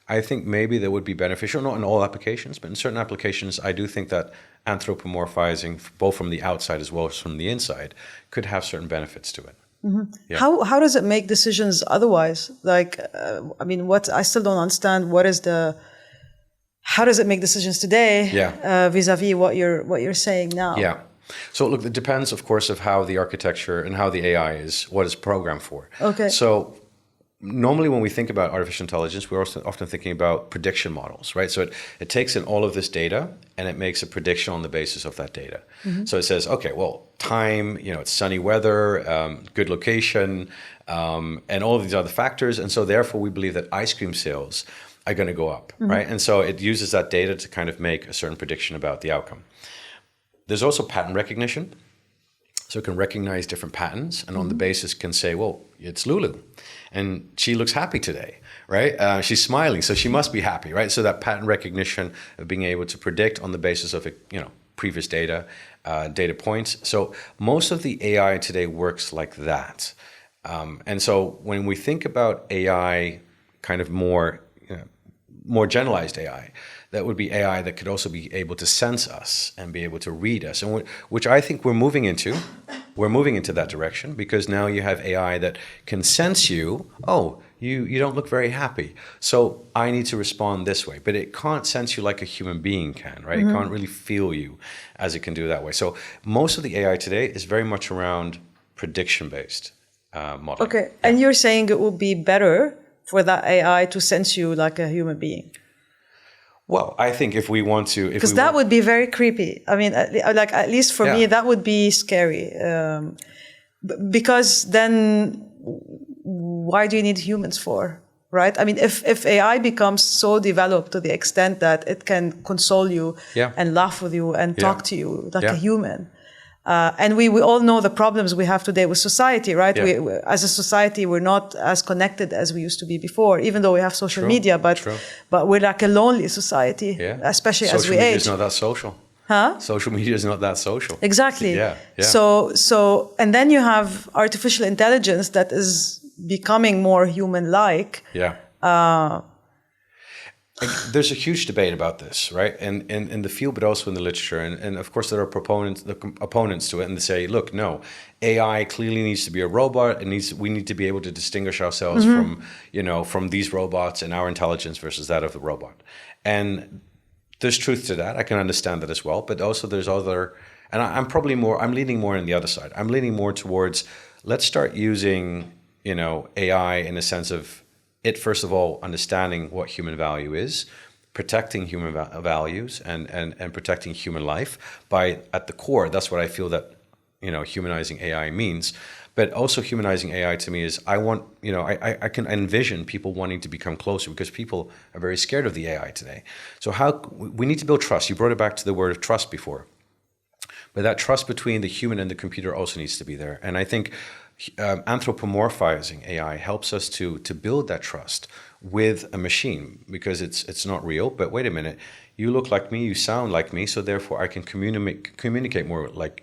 Speaker 1: I think maybe that would be beneficial, not in all applications, but in certain applications, I do think that anthropomorphizing, both from the outside as well as from the inside, could have certain benefits to it. Yeah.
Speaker 2: How does it make decisions otherwise? Like, what I still don't understand. How does it make decisions today? Vis-a-vis what you're saying now?
Speaker 1: Yeah. So look, it depends, of course, of how the architecture and how the AI what it's programmed for.
Speaker 2: Okay.
Speaker 1: So normally when we think about artificial intelligence, we're also often thinking about prediction models, right? So it takes in all of this data and it makes a prediction on the basis of that data. So it says, okay, well, time, it's sunny weather, good location, and all of these other factors. And so therefore we believe that ice cream sales are going to go up, right? And so it uses that data to kind of make a certain prediction about the outcome. There's also pattern recognition. So it can recognize different patterns and on the basis can say, well, it's Lulu and she looks happy today, right? She's smiling, so she must be happy, right? So that pattern recognition of being able to predict on the basis of, previous data, data points. So most of the AI today works like that. And so when we think about AI kind of more generalized AI, that would be AI that could also be able to sense us and be able to read us, and which I think we're moving into. We're moving into that direction because now you have AI that can sense you. Oh, you don't look very happy. So I need to respond this way. But it can't sense you like a human being can, right? It can't really feel you as it can do that way. So most of the AI today is very much around prediction-based modeling.
Speaker 2: Okay, and you're saying it would be better for that AI to sense you like a human being?
Speaker 1: Well, I think if we want to,
Speaker 2: Because that would be very creepy. I mean, like at least for me, that would be scary. Because then, why do you need humans for? Right? I mean, if AI becomes so developed to the extent that it can console you and laugh with you and talk to you like a human. And we all know the problems we have today with society, right? We, as a society, we're not as connected as we used to be before, even though we have social media, but we're like a lonely society, especially as we age.
Speaker 1: Social media is not that social.
Speaker 2: Huh?
Speaker 1: Social media is not that social.
Speaker 2: Exactly.
Speaker 1: Yeah.
Speaker 2: So, and then you have artificial intelligence that is becoming more human-like.
Speaker 1: Yeah. There's a huge debate about this, right? And in the field, but also in the literature. And of course, there are opponents to it, and they say, look, no, AI clearly needs to be a robot. We need to be able to distinguish ourselves from these robots and our intelligence versus that of the robot. And there's truth to that. I can understand that as well. But also there's other, and I'm leaning more on the other side. I'm leaning more towards, let's start using, AI in a sense of it, first of all, understanding what human value is, protecting human values and protecting human life by, at the core, that's what I feel that, humanizing AI means. But also humanizing AI to me is I can envision people wanting to become closer because people are very scared of the AI today. So we need to build trust. You brought it back to the word of trust before. But that trust between the human and the computer also needs to be there. And I think anthropomorphizing AI helps us to build that trust with a machine because it's not real. But wait a minute, you look like me, you sound like me, so therefore I can communicate more like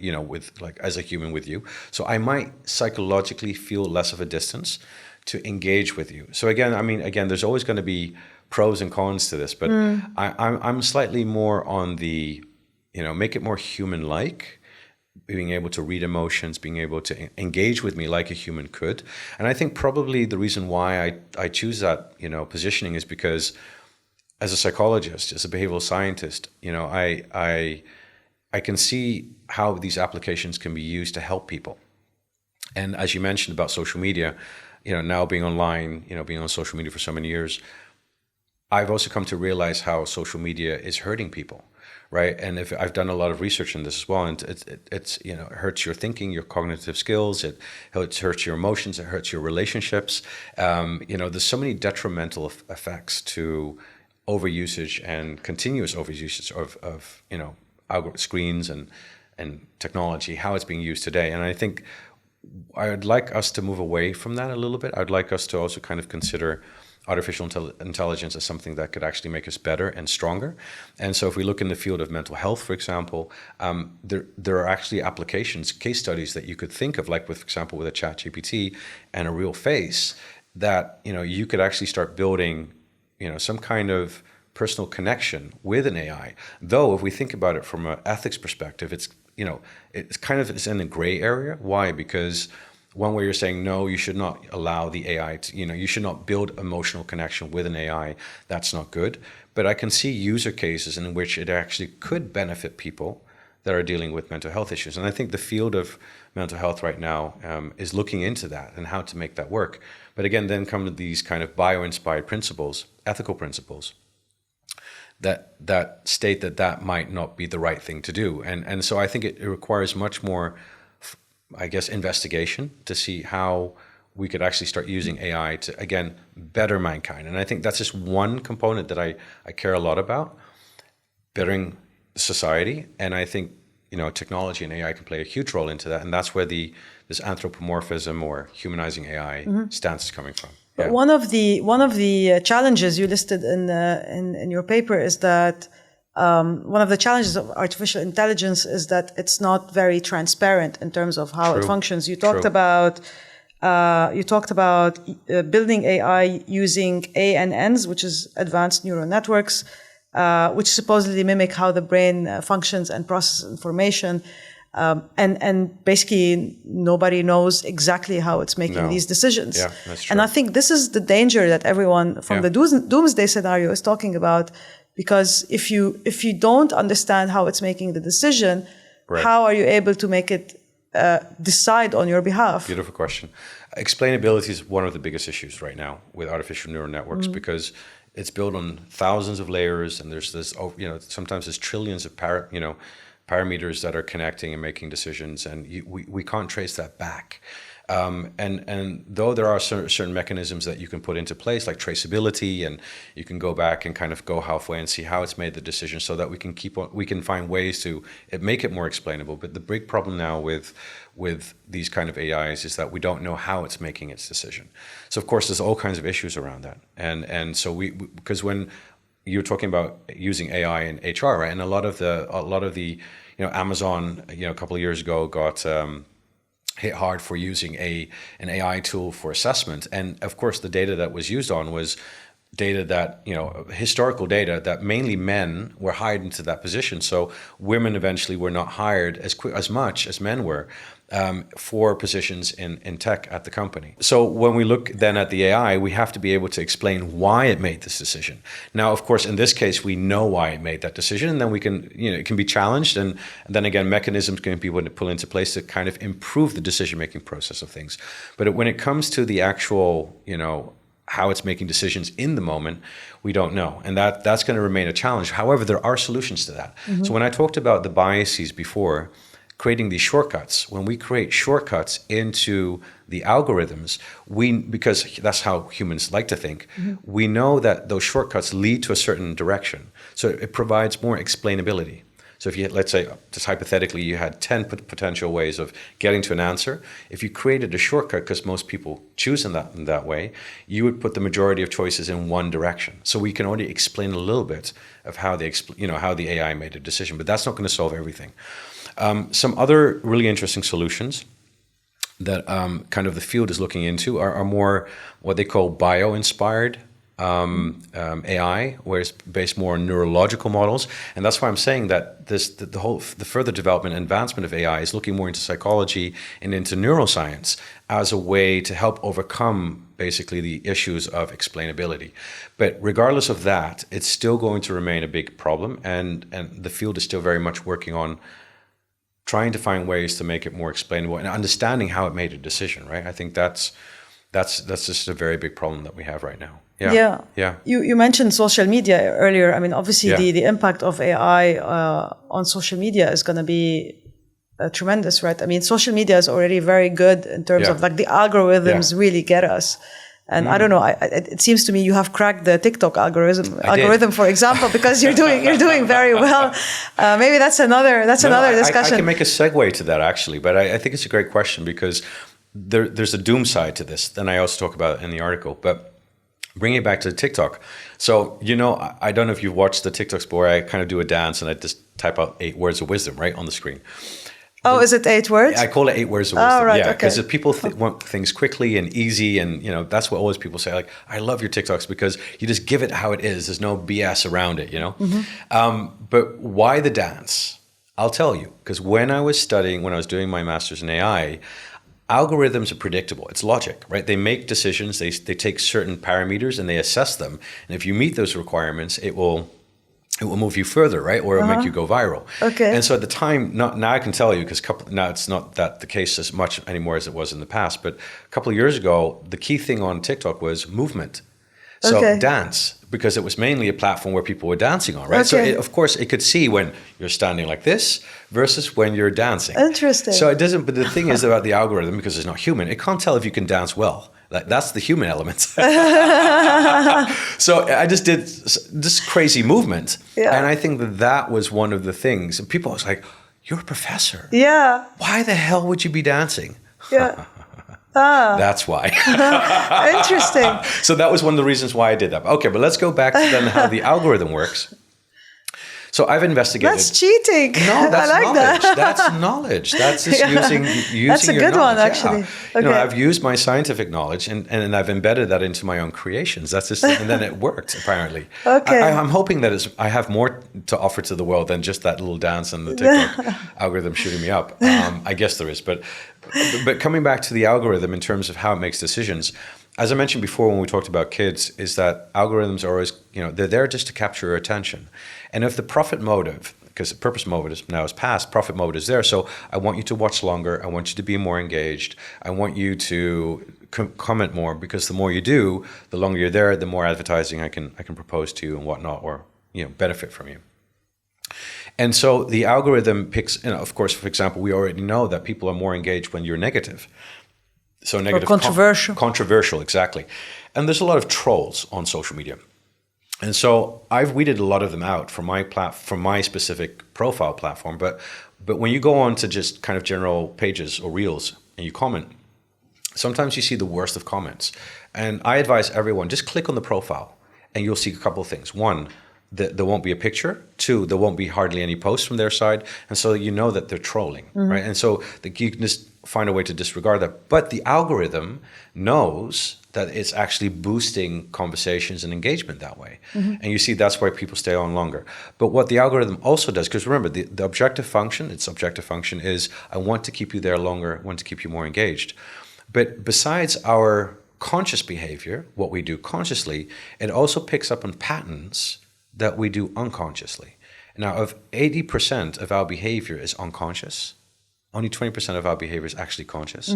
Speaker 1: as a human with you. So I might psychologically feel less of a distance to engage with you. So again, there's always going to be pros and cons to this, but I'm slightly more on the make it more human-like. Being able to read emotions, being able to engage with me like a human could. And I think probably the reason why I choose that, positioning is because as a psychologist, as a behavioral scientist, I can see how these applications can be used to help people. And as you mentioned about social media, now being online, being on social media for so many years, I've also come to realize how social media is hurting people. Right, and if I've done a lot of research in this as well, and it hurts your thinking, your cognitive skills, it hurts your emotions, it hurts your relationships. There's so many detrimental effects to overusage and continuous overusage of screens and technology, how it's being used today. And I think I'd like us to move away from that a little bit. I'd like us to also kind of consider artificial intelligence as something that could actually make us better and stronger. And so if we look in the field of mental health, for example, there are actually applications, case studies that you could think of, like for example, with a ChatGPT and a real face, that you could actually start building some kind of personal connection with an AI. Though if we think about it from an ethics perspective, it's in a gray area. Why? Because one way you're saying, no, you should not allow the AI to, you should not build emotional connection with an AI. That's not good. But I can see user cases in which it actually could benefit people that are dealing with mental health issues. And I think the field of mental health right now is looking into that and how to make that work. But again, then come these kind of bio-inspired principles, ethical principles, that state that might not be the right thing to do. And so I think it requires much more, I guess, investigation to see how we could actually start using AI to, again, better mankind. And I think that's just one component that I care a lot about, bettering society. And I think, technology and AI can play a huge role into that. And that's where this anthropomorphism or humanizing AI stance is coming from.
Speaker 2: But one of the challenges you listed in your paper is that one of the challenges of artificial intelligence is that it's not very transparent in terms of how it functions. You talked about building AI using ANNs, which is advanced neural networks, which supposedly mimic how the brain functions and processes information. And basically nobody knows exactly how it's making these decisions.
Speaker 1: Yeah, that's true.
Speaker 2: And I think this is the danger that everyone from the doomsday scenario is talking about, because if you don't understand how it's making the decision, how are you able to make it decide on your behalf?
Speaker 1: Beautiful question. Explainability is one of the biggest issues right now with artificial neural networks, because it's built on thousands of layers, and there's this, sometimes there's trillions of parameters that are connecting and making decisions, and we can't trace that back. And though there are certain mechanisms that you can put into place, like traceability, and you can go back and kind of go halfway and see how it's made the decision, so that we can find ways to make it more explainable. But the big problem now with these kind of AIs is that we don't know how it's making its decision. So of course there's all kinds of issues around that, and so because when you're talking about using AI in HR, right? And a lot of the Amazon, a couple of years ago got hit hard for using an AI tool for assessment. And of course, the data that was used on was data that, historical data that mainly men were hired into that position. So women eventually were not hired as much as men were for positions in tech at the company. So when we look then at the AI, we have to be able to explain why it made this decision. Now, of course, in this case, we know why it made that decision, and then we can, it can be challenged. And then again, mechanisms can be put into place to kind of improve the decision-making process of things. But when it comes to the actual, how it's making decisions in the moment, we don't know. And that's going to remain a challenge. However, there are solutions to that. Mm-hmm. So when I talked about the biases before, creating these shortcuts, when we create shortcuts into the algorithms, because that's how humans like to think, we know that those shortcuts lead to a certain direction. So it provides more explainability. So if you, let's say, just hypothetically, you had 10 potential ways of getting to an answer. If you created a shortcut, because most people choose in that way, you would put the majority of choices in one direction. So we can only explain a little bit of how how the AI made a decision, but that's not going to solve everything. Some other really interesting solutions that kind of the field is looking into are more what they call bio-inspired AI, where it's based more on neurological models. And that's why I'm saying that the further development and advancement of AI is looking more into psychology and into neuroscience as a way to help overcome basically the issues of explainability. But regardless of that, it's still going to remain a big problem, and the field is still very much working on trying to find ways to make it more explainable and understanding how it made a decision, right? I think that's just a very big problem that we have right now. Yeah.
Speaker 2: You mentioned social media earlier. I mean, obviously the impact of AI on social media is going to be tremendous, right? I mean, social media is already very good in terms of like the algorithms really get us. And I don't know. It seems to me you have cracked the TikTok algorithm, for example, because you're doing very well. Maybe that's another discussion.
Speaker 1: I can make a segue to that actually, but I think it's a great question, because there's a doom side to this. Then I also talk about it in the article. But bringing it back to TikTok. So I don't know if you've watched the TikToks where I kind of do a dance and I just type out 8 words of wisdom right on the screen.
Speaker 2: Oh, is it 8 words?
Speaker 1: I call it 8 words of wisdom.
Speaker 2: Oh, right,
Speaker 1: yeah, because
Speaker 2: okay.
Speaker 1: people want things quickly and easy, and that's what always people say. Like, I love your TikToks because you just give it how it is. There's no BS around it, But why the dance? I'll tell you. Because when I was doing my master's in AI, algorithms are predictable. It's logic, right? They make decisions. They take certain parameters and they assess them. And if you meet those requirements, it will move you further, right? Or it'll make you go viral.
Speaker 2: Okay.
Speaker 1: And so at the time, now I can tell you, because now it's not that the case as much anymore as it was in the past, but a couple of years ago, the key thing on TikTok was movement. So dance, because it was mainly a platform where people were dancing on, right?
Speaker 2: Okay.
Speaker 1: So of course it could see when you're standing like this versus when you're dancing.
Speaker 2: Interesting.
Speaker 1: So it doesn't, but the thing is about the algorithm, because it's not human, it can't tell if you can dance well. That's the human element. So I just did this crazy movement. Yeah. And I think that was one of the things. And people was like, you're a professor.
Speaker 2: Yeah.
Speaker 1: Why the hell would you be dancing?
Speaker 2: Yeah.
Speaker 1: That's why.
Speaker 2: Interesting.
Speaker 1: So that was one of the reasons why I did that. Okay, but let's go back to then how the algorithm works. So I've investigated.
Speaker 2: That's cheating.
Speaker 1: No, that's
Speaker 2: I like
Speaker 1: knowledge.
Speaker 2: That.
Speaker 1: That's knowledge. That's just using
Speaker 2: That's a
Speaker 1: your
Speaker 2: good one,
Speaker 1: knowledge.
Speaker 2: actually.
Speaker 1: Yeah.
Speaker 2: Okay.
Speaker 1: I've used my scientific knowledge and I've embedded that into my own creations. That's just, and then it worked apparently.
Speaker 2: Okay.
Speaker 1: I'm hoping that I have more to offer to the world than just that little dance and the TikTok algorithm shooting me up. I guess there is, but coming back to the algorithm in terms of how it makes decisions. As I mentioned before when we talked about kids, is that algorithms are always, they're there just to capture your attention. And if the profit motive, because the purpose motive now is past, profit mode is there. So I want you to watch longer. I want you to be more engaged. I want you to comment more, because the more you do, the longer you're there, the more advertising I can propose to you and whatnot, or benefit from you. And so the algorithm picks, of course, for example, we already know that people are more engaged when you're negative. So negative,
Speaker 2: or controversial.
Speaker 1: Controversial, exactly. And there's a lot of trolls on social media. And so I've weeded a lot of them out from my specific profile platform. But when you go on to just kind of general pages or reels and you comment, sometimes you see the worst of comments. And I advise everyone, just click on the profile and you'll see a couple of things. One, there won't be a picture. Two, there won't be hardly any posts from their side. And so you know that they're trolling, right? And so you can just find a way to disregard that. But the algorithm knows that it's actually boosting conversations and engagement that way. And you see that's why people stay on longer. But what the algorithm also does, because remember, the objective function, its objective function is, I want to keep you there longer, I want to keep you more engaged. But besides our conscious behavior, what we do consciously, it also picks up on patterns that we do unconsciously. Now, if 80% of our behavior is unconscious, only 20% of our behavior is actually conscious,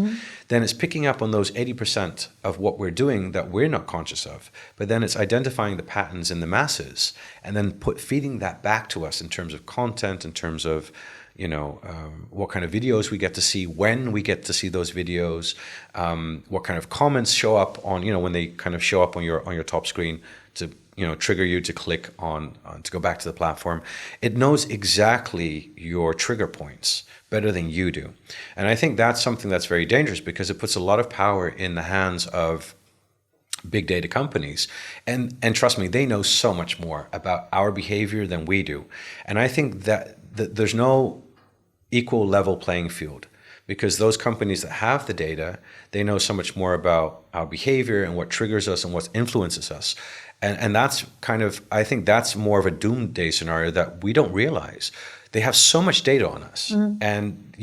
Speaker 1: then it's picking up on those 80% of what we're doing that we're not conscious of. But then it's identifying the patterns in the masses and then feeding that back to us in terms of content, in terms of what kind of videos we get to see, when we get to see those videos, what kind of comments show up on, when they kind of show up on your top screen to trigger you to click on to go back to the platform. It knows exactly your trigger points better than you do. And I think that's something that's very dangerous, because it puts a lot of power in the hands of big data companies. And trust me, they know so much more about our behavior than we do. And I think that there's no equal level playing field, because those companies that have the data, they know so much more about our behavior and what triggers us and what influences us. And that's kind of, I think that's more of a doomsday scenario that we don't realize. They have so much data on us. And,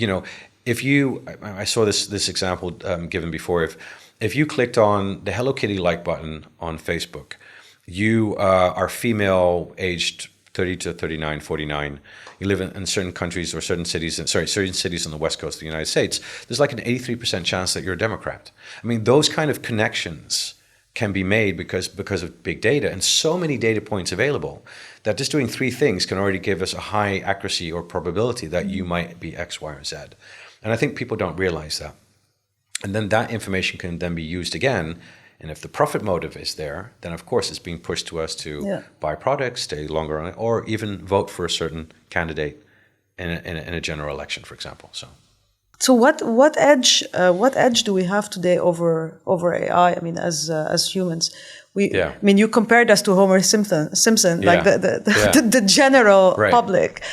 Speaker 1: I saw this example given before, if you clicked on the Hello Kitty like button on Facebook, you are female, aged 30 to 39, 49. You live in certain countries or certain cities on the West Coast of the United States. There's like an 83% chance that you're a Democrat. I mean, those kind of connections can be made because of big data and so many data points available that just doing three things can already give us a high accuracy or probability that you might be X, Y, or Z. And I think people don't realize that. And then that information can then be used again. And if the profit motive is there, then of course it's being pushed to us to buy products, stay longer on it, or even vote for a certain candidate in a general election, for example. So
Speaker 2: what edge do we have today over AI? I mean, as humans, I mean, you compared us to Homer Simpson, like the general public.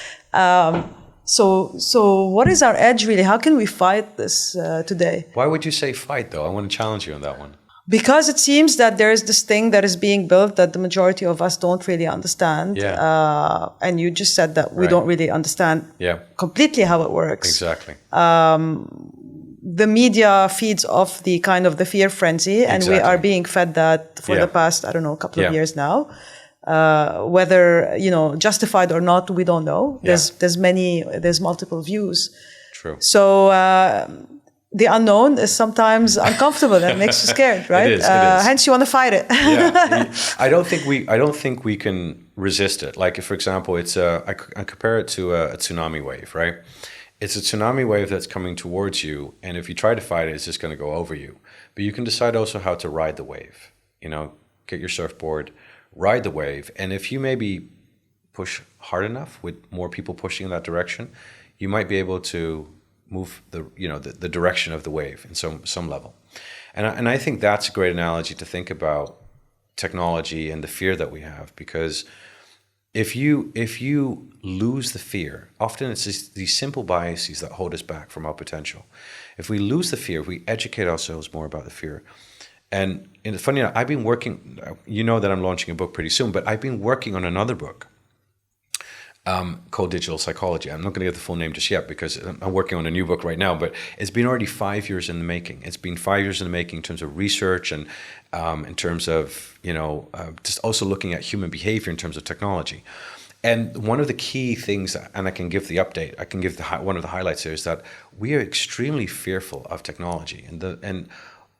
Speaker 2: So what is our edge really? How can we fight this today?
Speaker 1: Why would you say fight, though? I want to challenge you on that one.
Speaker 2: Because it seems that there is this thing that is being built that the majority of us don't really understand. And you just said that we don't really understand completely how it works.
Speaker 1: Exactly.
Speaker 2: The media feeds off the kind of the fear frenzy, and we are being fed that for the past, couple of years now. Whether, justified or not, we don't know. There's multiple views.
Speaker 1: True.
Speaker 2: So, the unknown is sometimes uncomfortable and makes you scared, right?
Speaker 1: It is.
Speaker 2: Hence, you want to fight it.
Speaker 1: I don't think we can resist it. Like, if, for example, I compare it to a tsunami wave, right? It's a tsunami wave that's coming towards you, and if you try to fight it, it's just going to go over you. But you can decide also how to ride the wave. Get your surfboard, ride the wave, and if you maybe push hard enough with more people pushing in that direction, you might be able to move the direction of the wave in some level. And I think that's a great analogy to think about technology and the fear that we have, because if you lose the fear, often it's just these simple biases that hold us back from our potential. If we lose the fear, if we educate ourselves more about the fear, and it's funny, I've been working. You know that I'm launching a book pretty soon, but I've been working on another book called Digital Psychology. I'm not going to get the full name just yet because I'm working on a new book right now, but it's been already 5 years in the making. It's been 5 years in the making in terms of research and in terms of, just also looking at human behavior in terms of technology. And one of the key things, and I can give the update, I can give one of the highlights here, is that we are extremely fearful of technology. And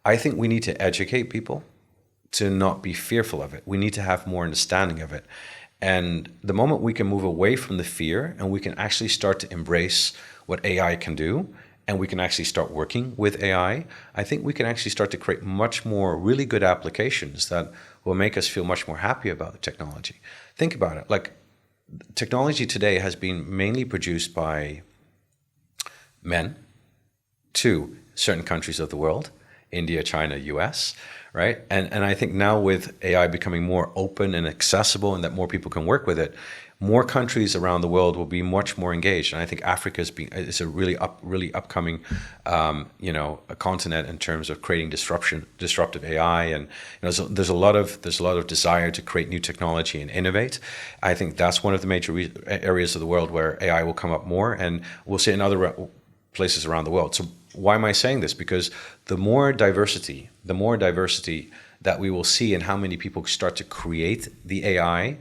Speaker 1: I think we need to educate people to not be fearful of it. We need to have more understanding of it. And the moment we can move away from the fear and we can actually start to embrace what AI can do, and we can actually start working with AI, I think we can actually start to create much more really good applications that will make us feel much more happy about the technology. Think about it. Like, technology today has been mainly produced by men to certain countries of the world, India, China, US, right? And I think now with AI becoming more open and accessible and that more people can work with it, more countries around the world will be much more engaged. And I think Africa is a really upcoming, a continent in terms of creating disruptive AI. And there's a lot of desire to create new technology and innovate. I think that's one of the major areas of the world where AI will come up more, and we'll see it in other places around the world. So why am I saying this? Because the more diversity that we will see in how many people start to create the AI,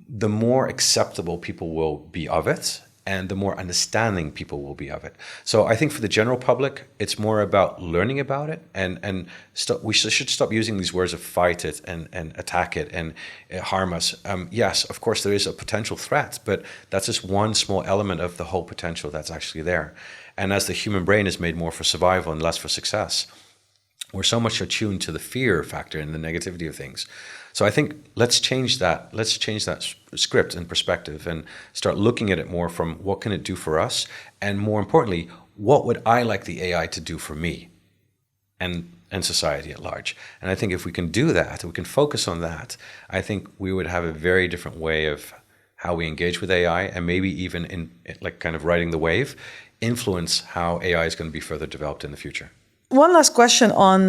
Speaker 1: the more acceptable people will be of it, and the more understanding people will be of it. So I think for the general public, it's more about learning about it, and we should stop using these words of fight it and attack it and harm us. Yes, of course, there is a potential threat, but that's just one small element of the whole potential that's actually there. And as the human brain is made more for survival and less for success, we're so much attuned to the fear factor and the negativity of things. So I think let's change that. Let's change that script and perspective and start looking at it more from what can it do for us, and more importantly, what would I like the AI to do for me and society at large. And I think if we can do that, we can focus on that, I think we would have a very different way of how we engage with AI, and maybe even in like kind of riding the wave, influence how AI is going to be further developed in the future.
Speaker 2: One last question on,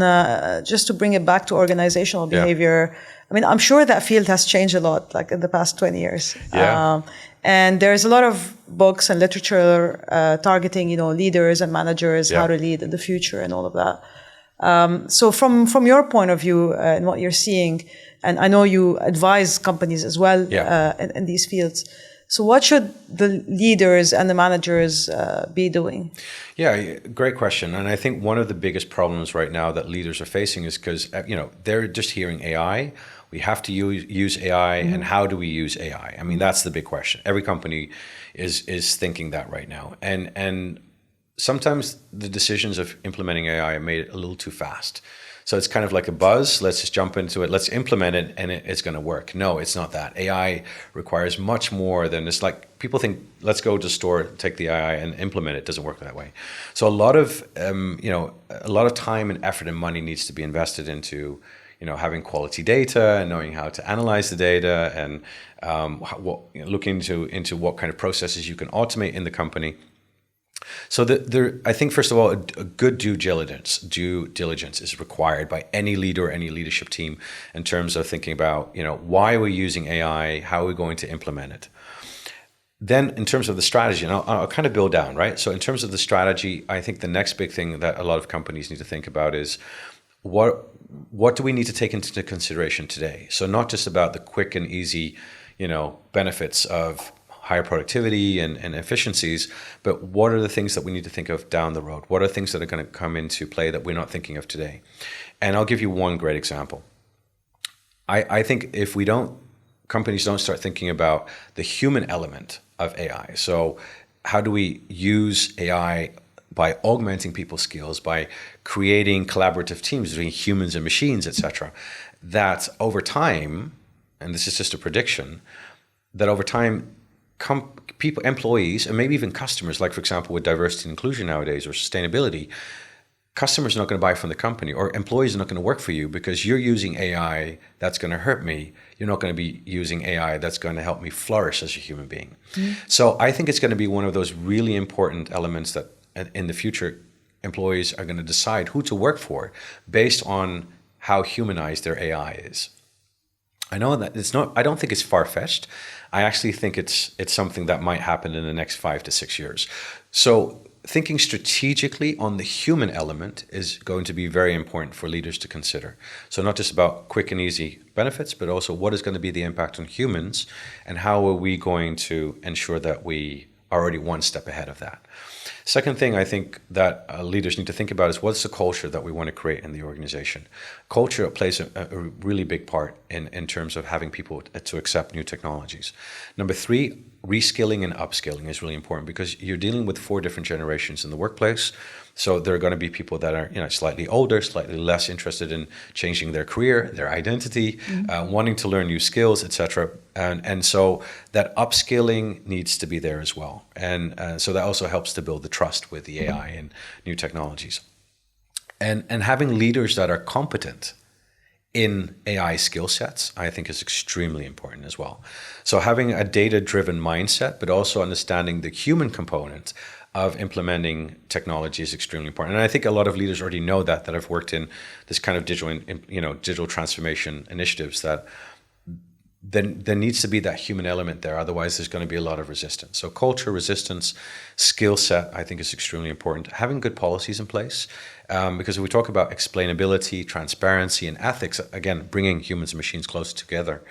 Speaker 2: just to bring it back to organizational behavior. Yeah. I mean, I'm sure that field has changed a lot, like in the past 20 years.
Speaker 1: Yeah.
Speaker 2: And there's a lot of books and literature targeting, leaders and managers, how to lead in the future and all of that. So from your point of view and what you're seeing, and I know you advise companies as well in these fields. So what should the leaders and the managers be doing?
Speaker 1: Yeah, great question. And I think one of the biggest problems right now that leaders are facing is because, they're just hearing AI. We have to use AI, and how do we use AI? I mean, that's the big question. Every company is thinking that right now. And sometimes the decisions of implementing AI are made a little too fast. So it's kind of like a buzz. Let's just jump into it. Let's implement it, and it's going to work. No, it's not that. AI requires much more than it's like people think. Let's go to the store, take the AI, and implement it. It doesn't work that way. So a lot of time and effort and money needs to be invested into, having quality data and knowing how to analyze the data, and looking into what kind of processes you can automate in the company. So I think, first of all, a good due diligence is required by any leader or any leadership team in terms of thinking about, why are we using AI? How are we going to implement it? Then in terms of the strategy, and I'll kind of build down, right? So in terms of the strategy, I think the next big thing that a lot of companies need to think about is what do we need to take into consideration today? So not just about the quick and easy, benefits of higher productivity and efficiencies, but what are the things that we need to think of down the road? What are things that are going to come into play that we're not thinking of today? And I'll give you one great example. I think if companies don't start thinking about the human element of AI. So how do we use AI by augmenting people's skills, by creating collaborative teams between humans and machines, etc., that over time, and this is just a prediction, that over time, employees, and maybe even customers, like for example with diversity and inclusion nowadays or sustainability, customers are not going to buy from the company, or employees are not going to work for you because you're using AI that's going to hurt me. You're not going to be using AI that's going to help me flourish as a human being. So I think it's going to be one of those really important elements that in the future, employees are going to decide who to work for based on how humanized their AI is. I know that it's not, I don't think it's far-fetched. I actually think it's something that might happen in the next 5 to 6 years. So thinking strategically on the human element is going to be very important for leaders to consider. So not just about quick and easy benefits, but also what is going to be the impact on humans, and how are we going to ensure that we are already one step ahead of that. Second thing I think that leaders need to think about is what's the culture that we want to create in the organization. Culture plays a really big part in terms of having people to accept new technologies. Number 3, reskilling and upskilling is really important, because you're dealing with 4 different generations in the workplace. So there are going to be people that are slightly older, slightly less interested in changing their career, their identity, wanting to learn new skills, etc. And so that upskilling needs to be there as well. And so that also helps to build the trust with the AI and new technologies. And having leaders that are competent in AI skill sets, I think, is extremely important as well. So having a data-driven mindset, but also understanding the human component of implementing technology is extremely important. And I think a lot of leaders already know that have worked in this kind of digital transformation initiatives, that then there needs to be that human element there. Otherwise, there's going to be a lot of resistance. So culture, resistance, skill set, I think, is extremely important. Having good policies in place, because if we talk about explainability, transparency, and ethics, again, bringing humans and machines closer together,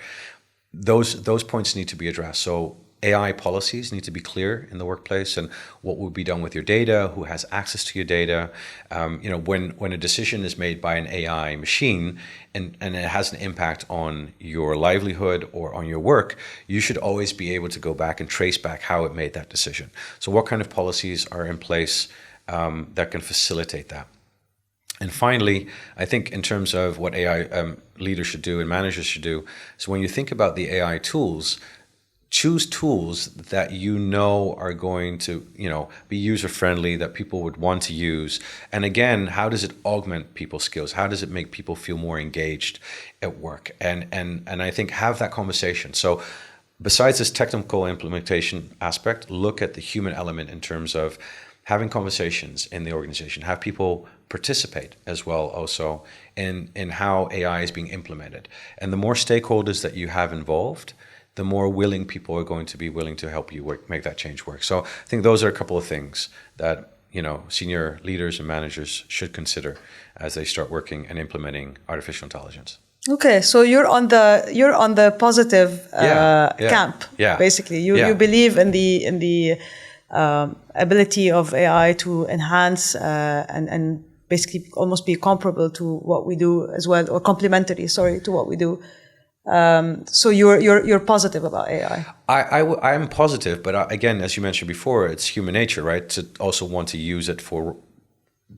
Speaker 1: those points need to be addressed. So AI policies need to be clear in the workplace, and what will be done with your data, who has access to your data. When a decision is made by an AI machine and it has an impact on your livelihood or on your work, you should always be able to go back and trace back how it made that decision. So what kind of policies are in place that can facilitate that? And finally, I think in terms of what AI leaders should do and managers should do, so when you think about the AI tools, choose tools that are going to be user-friendly, that people would want to use. And again, how does it augment people's skills? How does it make people feel more engaged at work? And I think have that conversation. So besides this technical implementation aspect, look at the human element in terms of having conversations in the organization. Have people participate as well also in how AI is being implemented. And the more stakeholders that you have involved, the more willing people are going to be willing to help you make that change work. So I think those are a couple of things that senior leaders and managers should consider as they start working and implementing artificial intelligence.
Speaker 2: Okay, so you're on the positive camp.
Speaker 1: Yeah.
Speaker 2: Basically, you believe in the ability of AI to enhance and basically almost be comparable to what we do as well, or complementary, to what we do. So you're positive about AI.
Speaker 1: I'm positive, but again, as you mentioned before, it's human nature, right? To also want to use it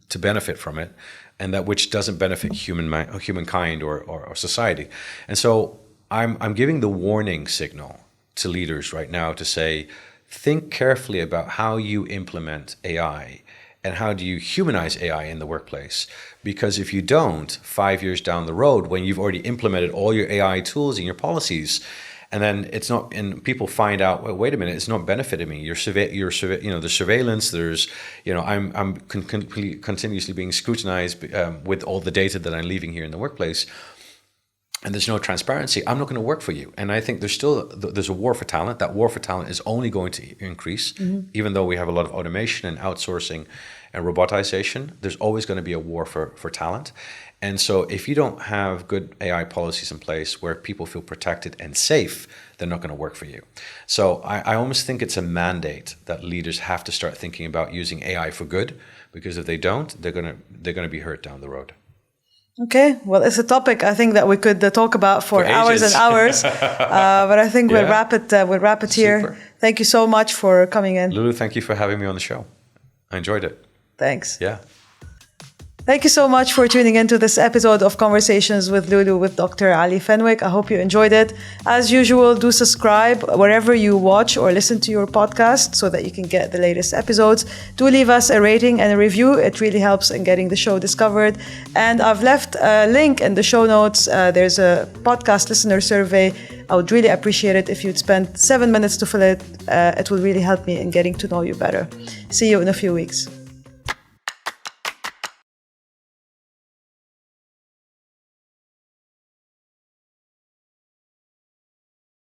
Speaker 1: to benefit from it, and that which doesn't benefit humankind or society. And so I'm giving the warning signal to leaders right now to say, think carefully about how you implement AI and how do you humanize AI in the workplace. Because if you don't, 5 years down the road, when you've already implemented all your AI tools and your policies, and then it's not, and people find out, well, wait a minute, it's not benefiting me. There's surveillance. There's, I'm continuously being scrutinized with all the data that I'm leaving here in the workplace, and there's no transparency. I'm not going to work for you. And I think there's a war for talent. That war for talent is only going to increase, even though we have a lot of automation and outsourcing and robotization. There's always going to be a war for talent. And so if you don't have good AI policies in place where people feel protected and safe, they're not going to work for you. So I almost think it's a mandate that leaders have to start thinking about using AI for good, because if they don't, they're going to be hurt down the road.
Speaker 2: Okay, well, it's a topic I think that we could talk about for hours and hours, but I think we'll wrap it here.
Speaker 1: Super.
Speaker 2: Thank you so much for coming in.
Speaker 1: Lulu, thank you for having me on the show. I enjoyed it.
Speaker 2: Thanks.
Speaker 1: Yeah.
Speaker 2: Thank you so much for tuning into this episode of Conversations with Lulu with Dr. Ali Fenwick. I hope you enjoyed it. As usual, do subscribe wherever you watch or listen to your podcast so that you can get the latest episodes. Do leave us a rating and a review. It really helps in getting the show discovered. And I've left a link in the show notes. There's a podcast listener survey. I would really appreciate it if you'd spend 7 minutes to fill it. It will really help me in getting to know you better. See you in a few weeks.